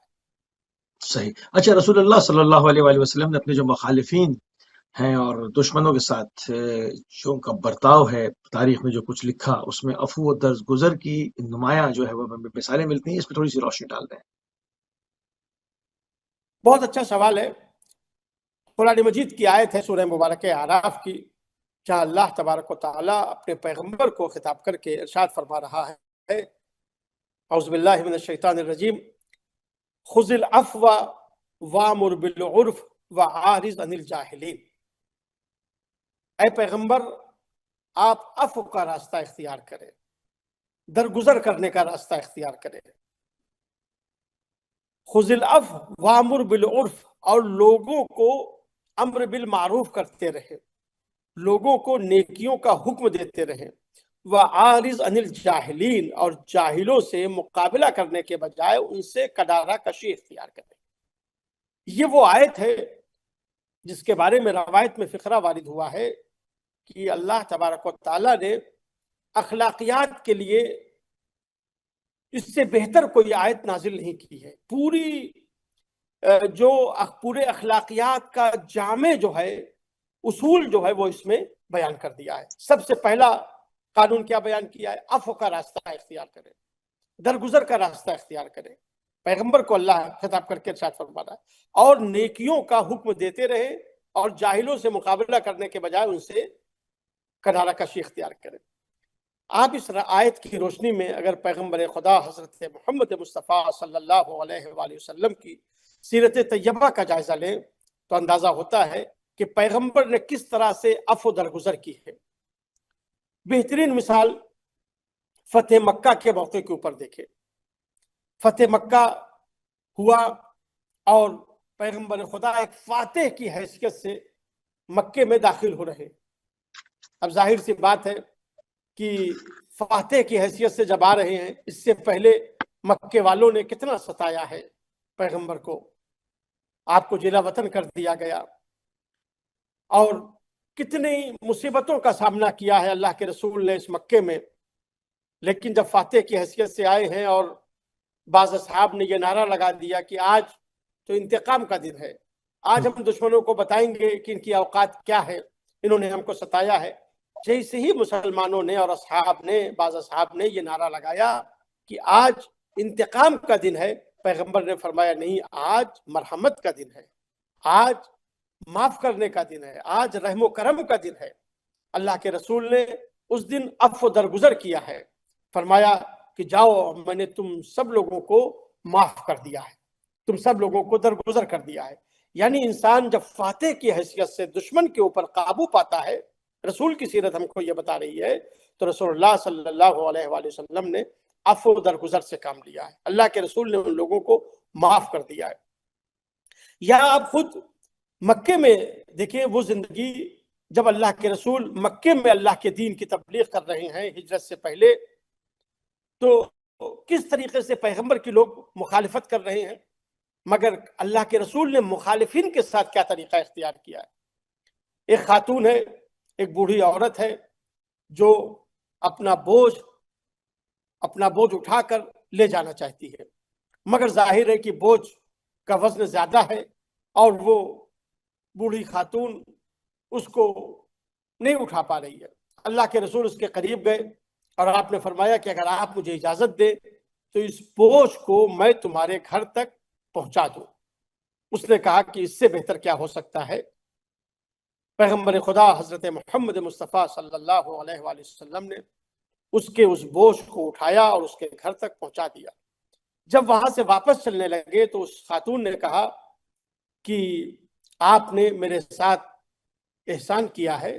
صحیح. اچھا، رسول اللہ صلی اللہ علیہ وآلہ وسلم نے اپنے جو مخالفین ہیں اور دشمنوں کے ساتھ جو ان کا برتاؤ ہے، تاریخ میں جو کچھ لکھا، اس میں عفو و درگزر کی نمایاں جو ہے وہ مثالیں ملتی ہیں. اس پہ تھوڑی سی روشنی ڈال دیں. بہت اچھا سوال ہے. قرآن مجید کی آیت ہے سورہ مبارکہ اعراف کی، جہاں اللہ تبارک و تعالیٰ اپنے پیغمبر کو خطاب کر کے ارشاد فرما رہا ہے، اعوذ باللہ من الشیطان الرجیم، خذ العفو وامر بالعرف وعارض عن الجاہلین. اے پیغمبر، آپ عفو کا راستہ اختیار کریں، درگزر کرنے کا راستہ اختیار کریں. خذ العفو وامر بالعرف، اور لوگوں کو امر بالمعروف کرتے رہے، لوگوں کو نیکیوں کا حکم دیتے رہے. وعارض عن الجاہلین، اور جاہلوں سے مقابلہ کرنے کے بجائے ان سے کنارہ کشی اختیار کریں. یہ وہ آیت ہے جس کے بارے میں روایت میں فقرہ وارد ہوا ہے کہ اللہ تبارک و تعالیٰ نے اخلاقیات کے لیے اس سے بہتر کوئی آیت نازل نہیں کی ہے. پورے اخلاقیات کا جامع جو ہے، اصول جو ہے وہ اس میں بیان کر دیا ہے. سب سے پہلا قانون کیا بیان کیا ہے؟ عفو کا راستہ اختیار کریں، درگزر کا راستہ اختیار کریں. پیغمبر کو اللہ خطاب کر کے ارشاد فرما رہا ہے، اور نیکیوں کا حکم دیتے رہے اور جاہلوں سے مقابلہ کرنے کے بجائے ان سے کنارہ کشی اختیار کریں. آپ اس آیت کی روشنی میں اگر پیغمبر خدا حضرت محمد مصطفیٰ صلی اللہ علیہ وآلہ وسلم کی سیرت طیبہ کا جائزہ لیں تو اندازہ ہوتا ہے کہ پیغمبر نے کس طرح سے عفو درگزر کی ہے. بہترین مثال فتح مکہ کے موقع کے اوپر دیکھیں. فتح مکہ ہوا اور پیغمبر خدا ایک فاتح کی حیثیت سے مکے میں داخل ہو رہے. اب ظاہر سی بات ہے کہ فاتح کی حیثیت سے جب آ رہے ہیں، اس سے پہلے مکے والوں نے کتنا ستایا ہے پیغمبر کو. آپ کو جلا وطن کر دیا گیا اور کتنی مصیبتوں کا سامنا کیا ہے اللہ کے رسول نے اس مکے میں. لیکن جب فاتح کی حیثیت سے آئے ہیں اور بعض اصحاب نے یہ نعرہ لگا دیا کہ آج تو انتقام کا دن ہے، آج ہم دشمنوں کو بتائیں گے کہ ان کی اوقات کیا ہے، انہوں نے ہم کو ستایا ہے. جیسے ہی مسلمانوں نے اور بعض اصحاب نے یہ نعرہ لگایا کہ آج انتقام کا دن ہے، پیغمبر نے فرمایا نہیں، آج مرحمت کا دن ہے، آج معاف کرنے کا دن ہے، آج رحم و کرم کا دن ہے. اللہ کے رسول نے اس دن عفو درگزر کیا ہے. فرمایا کہ جاؤ، میں نے تم سب لوگوں کو معاف کر دیا ہے، تم سب لوگوں کو درگزر کر دیا ہے. یعنی انسان جب فاتح کی حیثیت سے دشمن کے اوپر قابو پاتا ہے، رسول کی سیرت ہم کو یہ بتا رہی ہے، تو رسول اللہ صلی اللہ علیہ وآلہ وسلم نے عفو درگزر سے کام لیا ہے. اللہ کے رسول نے ان لوگوں کو معاف کر دیا ہے. یا آپ خود مکے میں دیکھیں وہ زندگی، جب اللہ کے رسول مکے میں اللہ کے دین کی تبلیغ کر رہے ہیں ہجرت سے پہلے، تو کس طریقے سے پیغمبر کی لوگ مخالفت کر رہے ہیں، مگر اللہ کے رسول نے مخالفین کے ساتھ کیا طریقہ اختیار کیا ہے. ایک خاتون ہے، ایک بوڑھی عورت ہے جو اپنا بوجھ اٹھا کر لے جانا چاہتی ہے، مگر ظاہر ہے کہ بوجھ کا وزن زیادہ ہے اور وہ بوڑھی خاتون اس کو نہیں اٹھا پا رہی ہے. اللہ کے رسول اس کے قریب گئے اور آپ نے فرمایا کہ اگر آپ مجھے اجازت دے تو اس بوجھ کو میں تمہارے گھر تک پہنچا دوں. اس نے کہا کہ اس سے بہتر کیا ہو سکتا ہے. پیغمبر خدا حضرت محمد مصطفیٰ صلی اللہ علیہ وآلہ وسلم نے اس بوجھ کو اٹھایا اور اس کے گھر تک پہنچا دیا. جب وہاں سے واپس چلنے لگے تو اس خاتون نے کہا کہ آپ نے میرے ساتھ احسان کیا ہے،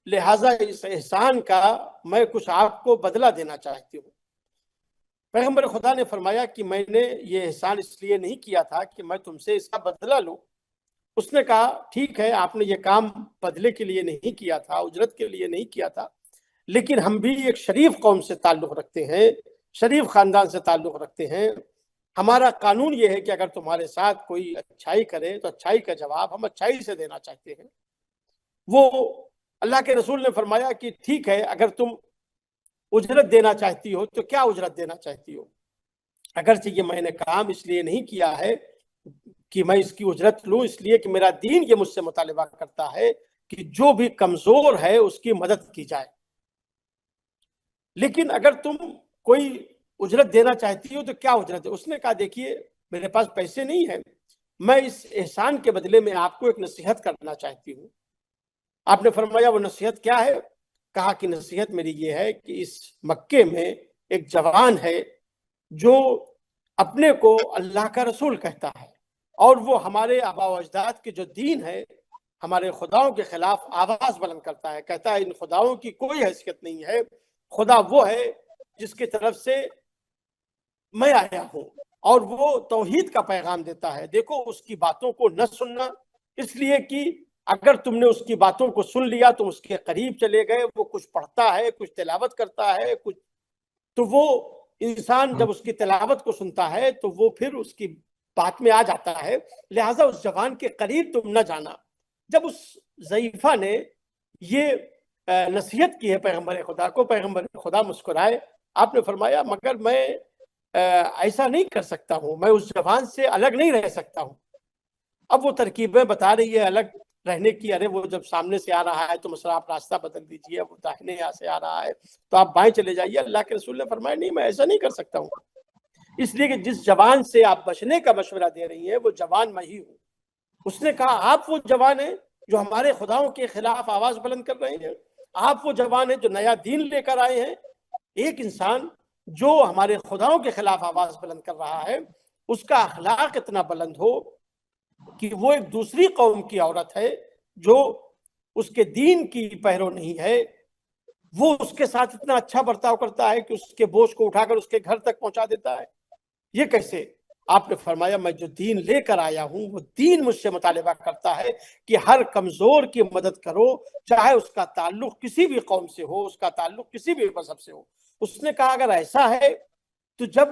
لہٰذا اس احسان کا میں کچھ آپ کو بدلہ دینا چاہتی ہوں۔ پیغمبر خدا نے فرمایا کہ میں نے یہ احسان اس لیے نہیں کیا تھا کہ میں تم سے اس کا بدلہ لوں۔ اس نے کہا ٹھیک ہے، آپ نے یہ کام بدلے کے لیے نہیں کیا تھا، اجرت کے لیے نہیں کیا تھا، لیکن ہم بھی ایک شریف قوم سے تعلق رکھتے ہیں، شریف خاندان سے تعلق رکھتے ہیں۔ ہمارا قانون یہ ہے کہ اگر تمہارے ساتھ کوئی اچھائی کرے تو اچھائی کا جواب ہم اچھائی سے دینا چاہتے ہیں۔ وہ اللہ کے رسول نے فرمایا کہ ٹھیک ہے، اگر تم اجرت دینا چاہتی ہو تو کیا اجرت دینا چاہتی ہو؟ اگرچہ یہ میں نے کام اس لیے نہیں کیا ہے کہ میں اس کی اجرت لوں، اس لیے کہ میرا دین یہ مجھ سے مطالبہ کرتا ہے کہ جو بھی کمزور ہے اس کی مدد کی جائے، لیکن اگر تم کوئی اجرت دینا چاہتی ہو تو کیا اجرت ہے؟ اس نے کہا دیکھیے میرے پاس پیسے نہیں ہیں، میں اس احسان کے بدلے میں آپ کو ایک نصیحت کرنا چاہتی ہوں۔ آپ نے فرمایا وہ نصیحت کیا ہے؟ کہا کہ نصیحت میری یہ ہے کہ اس مکے میں ایک جوان ہے جو اپنے کو اللہ کا رسول کہتا ہے، اور وہ ہمارے آباء و اجداد کے جو دین ہے، ہمارے خداؤں کے خلاف آواز بلند کرتا ہے، کہتا ہے ان خداؤں کی کوئی حیثیت نہیں ہے، خدا وہ ہے جس کی طرف سے میں آیا ہوں، اور وہ توحید کا پیغام دیتا ہے۔ دیکھو اس کی باتوں کو نہ سننا، اس لیے کہ اگر تم نے اس کی باتوں کو سن لیا، تم اس کے قریب چلے گئے، وہ کچھ پڑھتا ہے، کچھ تلاوت کرتا ہے، کچھ تو وہ انسان جب اس کی تلاوت کو سنتا ہے تو وہ پھر اس کی بات میں آ جاتا ہے، لہٰذا اس جوان کے قریب تم نہ جانا۔ جب اس ضعیفہ نے یہ نصیحت کی ہے پیغمبر خدا کو، پیغمبر خدا مسکرائے۔ آپ نے فرمایا مگر میں ایسا نہیں کر سکتا ہوں، میں اس جوان سے الگ نہیں رہ سکتا ہوں۔ اب وہ ترکیبیں بتا رہی ہے الگ رہنے کی، ارے وہ جب سامنے سے آ رہا ہے تو مثلا آپ راستہ بدل دیجئے، وہ داہنے یہاں سے آ رہا ہے تو آپ بائیں چلے جائیے۔ اللہ کے رسول نے فرمایا نہیں، میں ایسا نہیں کر سکتا ہوں، اس لیے کہ جس جوان سے آپ بچنے کا مشورہ دے رہی ہیں وہ جوان میں ہی ہوں۔ اس نے کہا آپ وہ جوان ہیں جو ہمارے خداؤں کے خلاف آواز بلند کر رہے ہیں، آپ وہ جوان ہیں جو نیا دین لے کر آئے ہیں۔ ایک انسان جو ہمارے خداؤں کے خلاف آواز بلند کر رہا ہے، اس کا اخلاق اتنا بلند ہو کہ وہ ایک دوسری قوم کی عورت ہے جو اس کے دین کی پیرو نہیں ہے، وہ اس کے ساتھ اتنا اچھا برتاؤ کرتا ہے کہ اس کے بوجھ کو اٹھا کر اس کے گھر تک پہنچا دیتا ہے۔ یہ کیسے؟ آپ نے فرمایا میں جو دین لے کر آیا ہوں وہ دین مجھ سے مطالبہ کرتا ہے کہ ہر کمزور کی مدد کرو، چاہے اس کا تعلق کسی بھی قوم سے ہو، اس کا تعلق کسی بھی مذہب سے ہو۔ اس نے کہا اگر ایسا ہے تو جب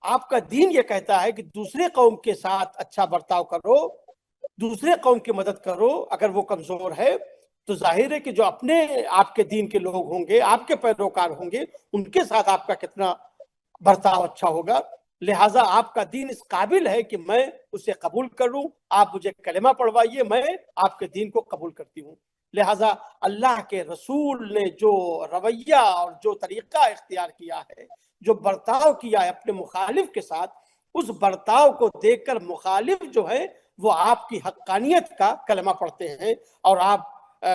آپ کا دین یہ کہتا ہے کہ دوسرے قوم کے ساتھ اچھا برتاؤ کرو، دوسرے قوم کی مدد کرو اگر وہ کمزور ہے، تو ظاہر ہے کہ جو اپنے آپ کے دین کے لوگ ہوں گے، آپ کے پیروکار ہوں گے، ان کے ساتھ آپ کا کتنا برتاؤ اچھا ہوگا۔ لہٰذا آپ کا دین اس قابل ہے کہ میں اسے قبول کروں، آپ مجھے کلمہ پڑھوائیے، میں آپ کے دین کو قبول کرتی ہوں۔ لہٰذا اللہ کے رسول نے جو رویہ اور جو طریقہ اختیار کیا ہے، جو برتاؤ کیا ہے اپنے مخالف کے ساتھ، اس برتاؤ کو دیکھ کر مخالف جو ہے وہ آپ کی حقانیت کا کلمہ پڑھتے ہیں اور آپ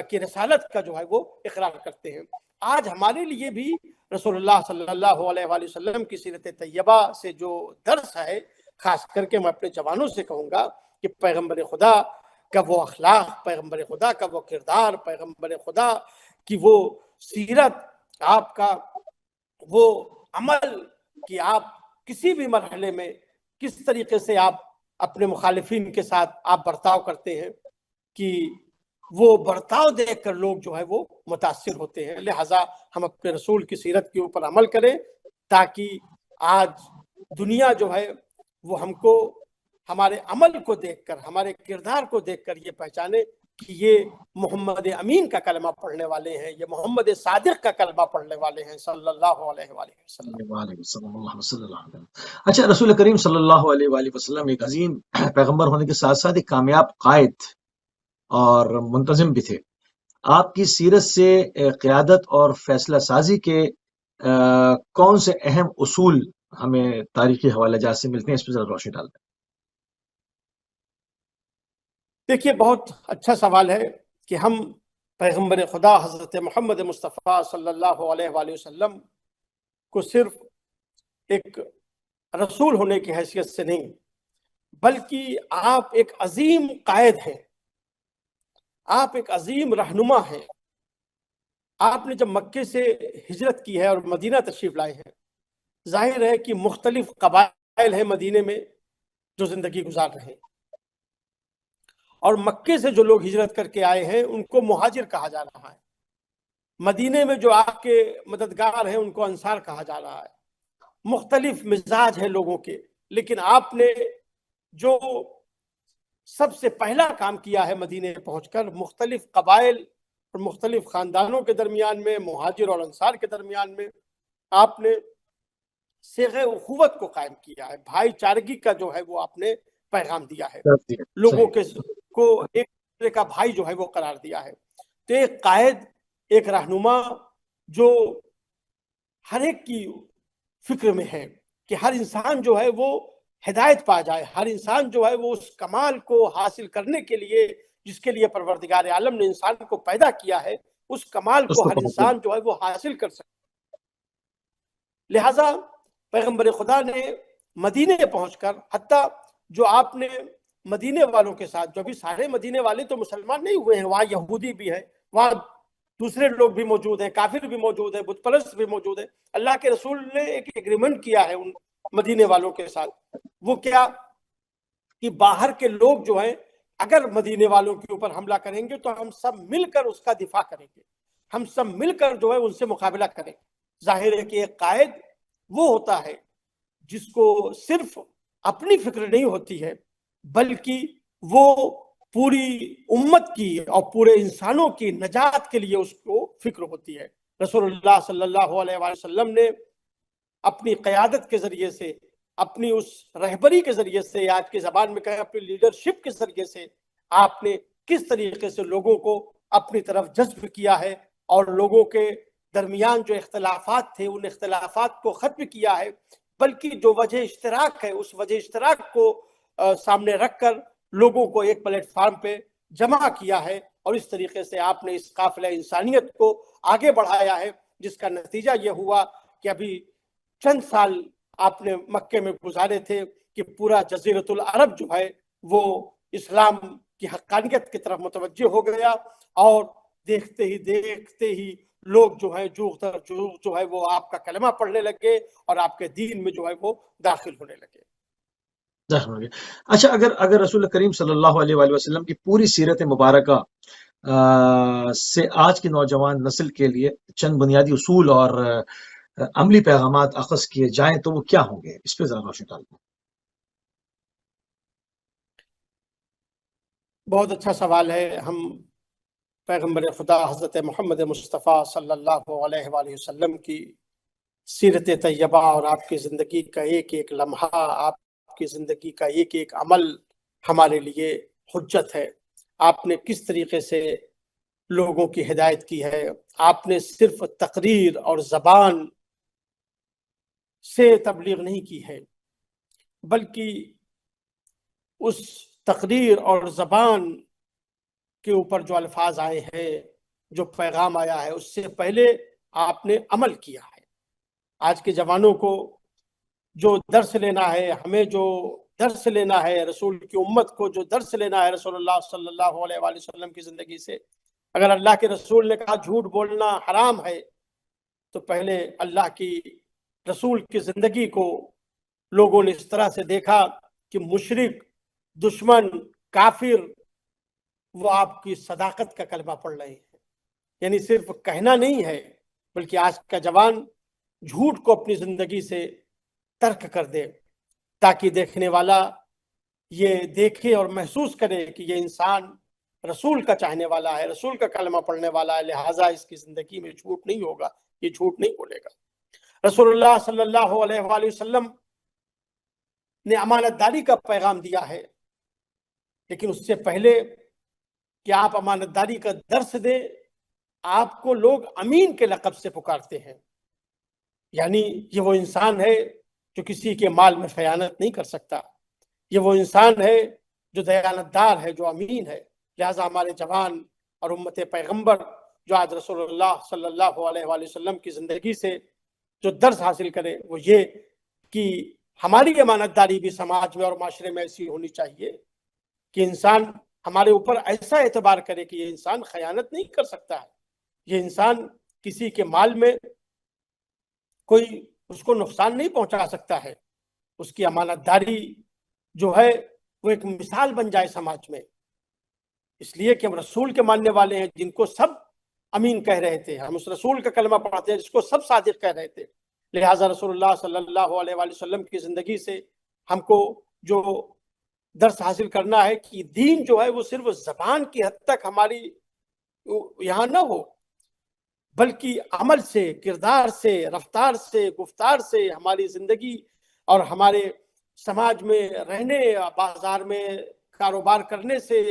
کی رسالت کا جو ہے وہ اقرار کرتے ہیں۔ آج ہمارے لیے بھی رسول اللہ صلی اللہ علیہ وآلہ وسلم کی سیرت طیبہ سے جو درس ہے، خاص کر کے میں اپنے جوانوں سے کہوں گا کہ پیغمبر خدا کا وہ اخلاق، پیغمبر خدا کا وہ کردار، پیغمبر خدا کی وہ سیرت، آپ کا وہ عمل کہ آپ کسی بھی مرحلے میں کس طریقے سے آپ اپنے مخالفین کے ساتھ آپ برتاؤ کرتے ہیں، کہ وہ برتاؤ دیکھ کر لوگ جو ہے وہ متاثر ہوتے ہیں۔ لہٰذا ہم اپنے رسول کی سیرت کے اوپر عمل کریں تاکہ آج دنیا جو ہے وہ ہم کو ہمارے عمل کو دیکھ کر، ہمارے کردار کو دیکھ کر یہ پہچانے کہ یہ محمد امین کا کلمہ پڑھنے والے ہیں، یہ محمد صادق کا کلمہ پڑھنے والے ہیں صلی اللہ علیہ وآلہ وسلم۔ اچھا، رسول کریم صلی اللہ علیہ وآلہ وسلم ایک عظیم پیغمبر ہونے کے ساتھ ساتھ ایک کامیاب قائد اور منتظم بھی تھے۔ آپ کی سیرت سے قیادت اور فیصلہ سازی کے کون سے اہم اصول ہمیں تاریخی حوالہ جات سے ملتے ہیں؟ اس پہ ذرا روشنی ڈال دیں۔ دیکھیے بہت اچھا سوال ہے کہ ہم پیغمبر خدا حضرت محمد مصطفیٰ صلی اللہ علیہ وآلہ وسلم کو صرف ایک رسول ہونے کی حیثیت سے نہیں، بلکہ آپ ایک عظیم قائد ہیں، آپ ایک عظیم رہنما ہیں. آپ نے جب مکے سے ہجرت کی ہے اور مدینہ تشریف لائے ہیں، ظاہر ہے کہ مختلف قبائل ہیں مدینے میں جو زندگی گزار رہے ہیں، اور مکے سے جو لوگ ہجرت کر کے آئے ہیں ان کو مہاجر کہا جا رہا ہے. مدینے میں جو آپ کے مددگار ہیں ان کو انصار کہا جا رہا ہے. مختلف مزاج ہیں لوگوں کے، لیکن آپ نے جو سب سے پہلا کام کیا ہے مدینے پہنچ کر، مختلف قبائل اور مختلف خاندانوں کے درمیان میں، مہاجر اور انصار کے درمیان میں آپ نے صیغہ اخوت کو قائم کیا ہے. بھائی چارگی کا جو ہے وہ آپ نے پیغام دیا ہے، لوگوں کو ایک دوسرے کا بھائی جو ہے وہ قرار دیا ہے. تو ایک قائد، ایک رہنما جو ہر ایک کی فکر میں ہے کہ ہر انسان جو ہے وہ ہدایت پا جائے، ہر انسان جو ہے وہ اس کمال کو حاصل کرنے کے لیے جس کے لیے پروردگار عالم نے انسان کو پیدا کیا ہے، اس کمال کو ہر انسان جو ہے وہ حاصل کر سکے. لہذا پیغمبر خدا نے مدینے پہنچ کر، حتیٰ جو آپ نے مدینے والوں کے ساتھ، جو بھی سارے مدینے والے تو مسلمان نہیں ہوئے ہیں، وہاں یہودی بھی ہے، وہاں دوسرے لوگ بھی موجود ہیں، کافر بھی موجود ہیں، بت پرست بھی موجود ہیں. اللہ کے رسول نے ایک ایگریمنٹ کیا ہے ان مدینے والوں کے ساتھ. وہ کیا کہ باہر کے لوگ جو ہیں اگر مدینے والوں کے اوپر حملہ کریں گے تو ہم سب مل کر اس کا دفاع کریں گے، ہم سب مل کر جو ہے ان سے مقابلہ کریں گے. ظاہر ہے کہ ایک قائد وہ ہوتا ہے جس کو صرف اپنی فکر نہیں ہوتی ہے، بلکہ وہ پوری امت کی اور پورے انسانوں کی نجات کے لیے اس کو فکر ہوتی ہے. رسول اللہ صلی اللہ علیہ وآلہ وسلم نے اپنی قیادت کے ذریعے سے، اپنی اس رہبری کے ذریعے سے، آج کی زبان میں کہیں اپنی لیڈرشپ کے ذریعے سے، آپ نے کس طریقے سے لوگوں کو اپنی طرف جذب کیا ہے اور لوگوں کے درمیان جو اختلافات تھے ان اختلافات کو ختم کیا ہے، بلکہ جو وجہ اشتراک ہے اس وجہ اشتراک کو سامنے رکھ کر لوگوں کو ایک پلیٹ فارم پہ جمع کیا ہے. اور اس طریقے سے آپ نے اس قافلہ انسانیت کو آگے بڑھایا ہے، جس کا نتیجہ یہ ہوا کہ ابھی چند سال آپ نے مکے میں گزارے تھے کہ پورا جزیرۃ العرب جو ہے وہ اسلام کی حقانیت کی طرف متوجہ ہو گیا، اور دیکھتے ہی لوگ جو ہے جوغ در جوغ جو ہے وہ آپ کا کلمہ پڑھنے لگے اور آپ کے دین میں جو ہے وہ داخل ہونے لگے. اچھا، اگر رسول کریم صلی اللہ علیہ وآلہ وسلم کی پوری سیرت مبارکہ سے آج کی نوجوان نسل کے لیے چند بنیادی اصول اور عملی پیغامات اخذ کیے جائیں تو وہ کیا ہوں گے؟ اس پہ ذرا روشنی ڈال دیں. بہت اچھا سوال ہے. ہم پیغمبر خدا حضرت محمد مصطفیٰ صلی اللہ علیہ وآلہ وسلم کی سیرت طیبہ اور آپ کی زندگی کا ایک ایک لمحہ، آپ کی زندگی کا ایک ایک عمل ہمارے لیے حجت ہے. آپ نے کس طریقے سے لوگوں کی ہدایت کی ہے. آپ نے صرف تقریر اور زبان سے تبلیغ نہیں کی ہے، بلکہ اس تقریر اور زبان کے اوپر جو الفاظ آئے ہیں، جو پیغام آیا ہے، اس سے پہلے آپ نے عمل کیا ہے. آج کے جوانوں کو جو درس لینا ہے، ہمیں جو درس لینا ہے، رسول کی امت کو جو درس لینا ہے رسول اللہ صلی اللہ علیہ وآلہ وسلم کی زندگی سے، اگر اللہ کے رسول نے کہا جھوٹ بولنا حرام ہے، تو پہلے اللہ کی رسول کی زندگی کو لوگوں نے اس طرح سے دیکھا کہ مشرک، دشمن، کافر وہ آپ کی صداقت کا کلمہ پڑھ رہے ہیں. یعنی صرف کہنا نہیں ہے، بلکہ آج کا جوان جھوٹ کو اپنی زندگی سے ترک کر دے، تاکہ دیکھنے والا یہ دیکھے اور محسوس کرے کہ یہ انسان رسول کا چاہنے والا ہے، رسول کا کلمہ پڑھنے والا ہے، لہٰذا اس کی زندگی میں جھوٹ نہیں ہوگا، یہ جھوٹ نہیں بولے گا. رسول اللہ صلی اللہ علیہ وآلہ وسلم نے امانت داری کا پیغام دیا ہے، لیکن اس سے پہلے کہ آپ امانت داری کا درس دیں، آپ کو لوگ امین کے لقب سے پکارتے ہیں. یعنی یہ وہ انسان ہے جو کسی کے مال میں خیانت نہیں کر سکتا، یہ وہ انسان ہے جو دیانت دار ہے، جو امین ہے. لہٰذا ہمارے جوان اور امت پیغمبر جو آج رسول اللہ صلی اللہ علیہ وآلہ وسلم کی زندگی سے جو درس حاصل کرے وہ یہ کہ ہماری امانت داری بھی سماج میں اور معاشرے میں ایسی ہونی چاہیے کہ انسان ہمارے اوپر ایسا اعتبار کرے کہ یہ انسان خیانت نہیں کر سکتا ہے، یہ انسان کسی کے مال میں کوئی اس کو نقصان نہیں پہنچا سکتا ہے، اس کی امانت داری جو ہے وہ ایک مثال بن جائے سماج میں. اس لیے کہ ہم رسول کے ماننے والے ہیں، جن کو سب امین کہہ رہے تھے، ہم اس رسول کا کلمہ پڑھتے ہیں جس کو سب صادق کہہ رہے تھے. لہٰذا رسول اللہ صلی اللہ علیہ وآلہ وسلم کی زندگی سے ہم کو جو درس حاصل کرنا ہے کہ دین جو ہے وہ صرف زبان کی حد تک ہماری یہاں نہ ہو، بلکہ عمل سے، کردار سے، رفتار سے، گفتار سے ہماری زندگی اور ہمارے سماج میں رہنے، بازار میں کاروبار کرنے سے،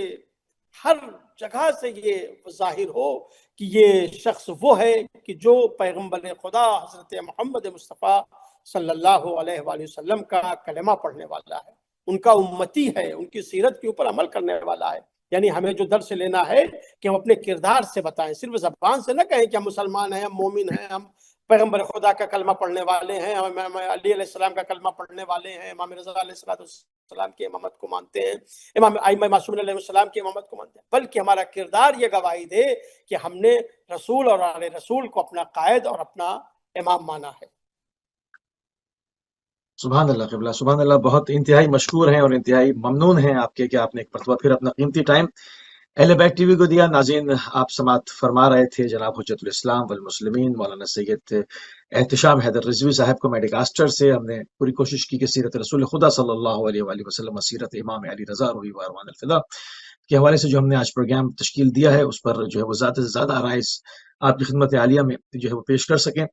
ہر جگہ سے یہ ظاہر ہو کہ یہ شخص وہ ہے کہ جو پیغمبر خدا حضرت محمد مصطفیٰ صلی اللہ علیہ وآلہ وسلم کا کلمہ پڑھنے والا ہے، ان کا امتی ہے، ان کی سیرت کے اوپر عمل کرنے والا ہے. یعنی ہمیں جو درس لینا ہے کہ ہم اپنے کردار سے بتائیں، صرف زبان سے نہ کہیں کہ ہم مسلمان ہیں، ہم مومن ہیں، ہم پیغمبر خدا کا کلمہ پڑھنے والے ہیں، ہم علی علیہ السلام کا کلمہ پڑھنے والے ہیں، امام رضا علیہ السلام کی امامت کو مانتے ہیں، امام ائمہ معصومین علیہ السلام کی امامت کو مانتے ہیں، بلکہ ہمارا کردار یہ گواہی دے کہ ہم نے رسول اور آل رسول کو اپنا قائد اور اپنا امام مانا ہے. سبحان اللہ قبلہ، سبحان اللہ. بہت انتہائی مشکور ہیں اور انتہائی ممنون ہیں آپ کے کہ آپ نے ایک مرتبہ پھر اپنا قیمتی ٹائم اہل بیت ٹی وی کو دیا. ناظرین، آپ سماعت فرما رہے تھے جناب حجت الاسلام والمسلمین مولانا سید احتشام حیدر رضوی صاحب کو میڈیکاسٹر سے. ہم نے پوری کوشش کی کہ سیرت رسول خدا صلی اللہ علیہ وآلہ وسلم، سیرت امام علی رضا روحی و ارواح الفدا کے حوالے سے جو ہم نے آج پروگرام تشکیل دیا ہے، اس پر جو ہے وہ زیادہ سے زیادہ آرائز آپ کی خدمت عالیہ میں جو ہے وہ پیش کر سکیں.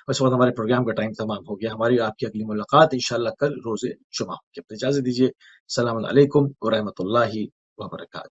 اس وقت ہمارے پروگرام کا ٹائم تمام ہو گیا. ہماری آپ کی اگلی ملاقات انشاءاللہ کل روز جمعہ. اجازت دیجیے. السلام علیکم ورحمۃ اللہ وبرکاتہ.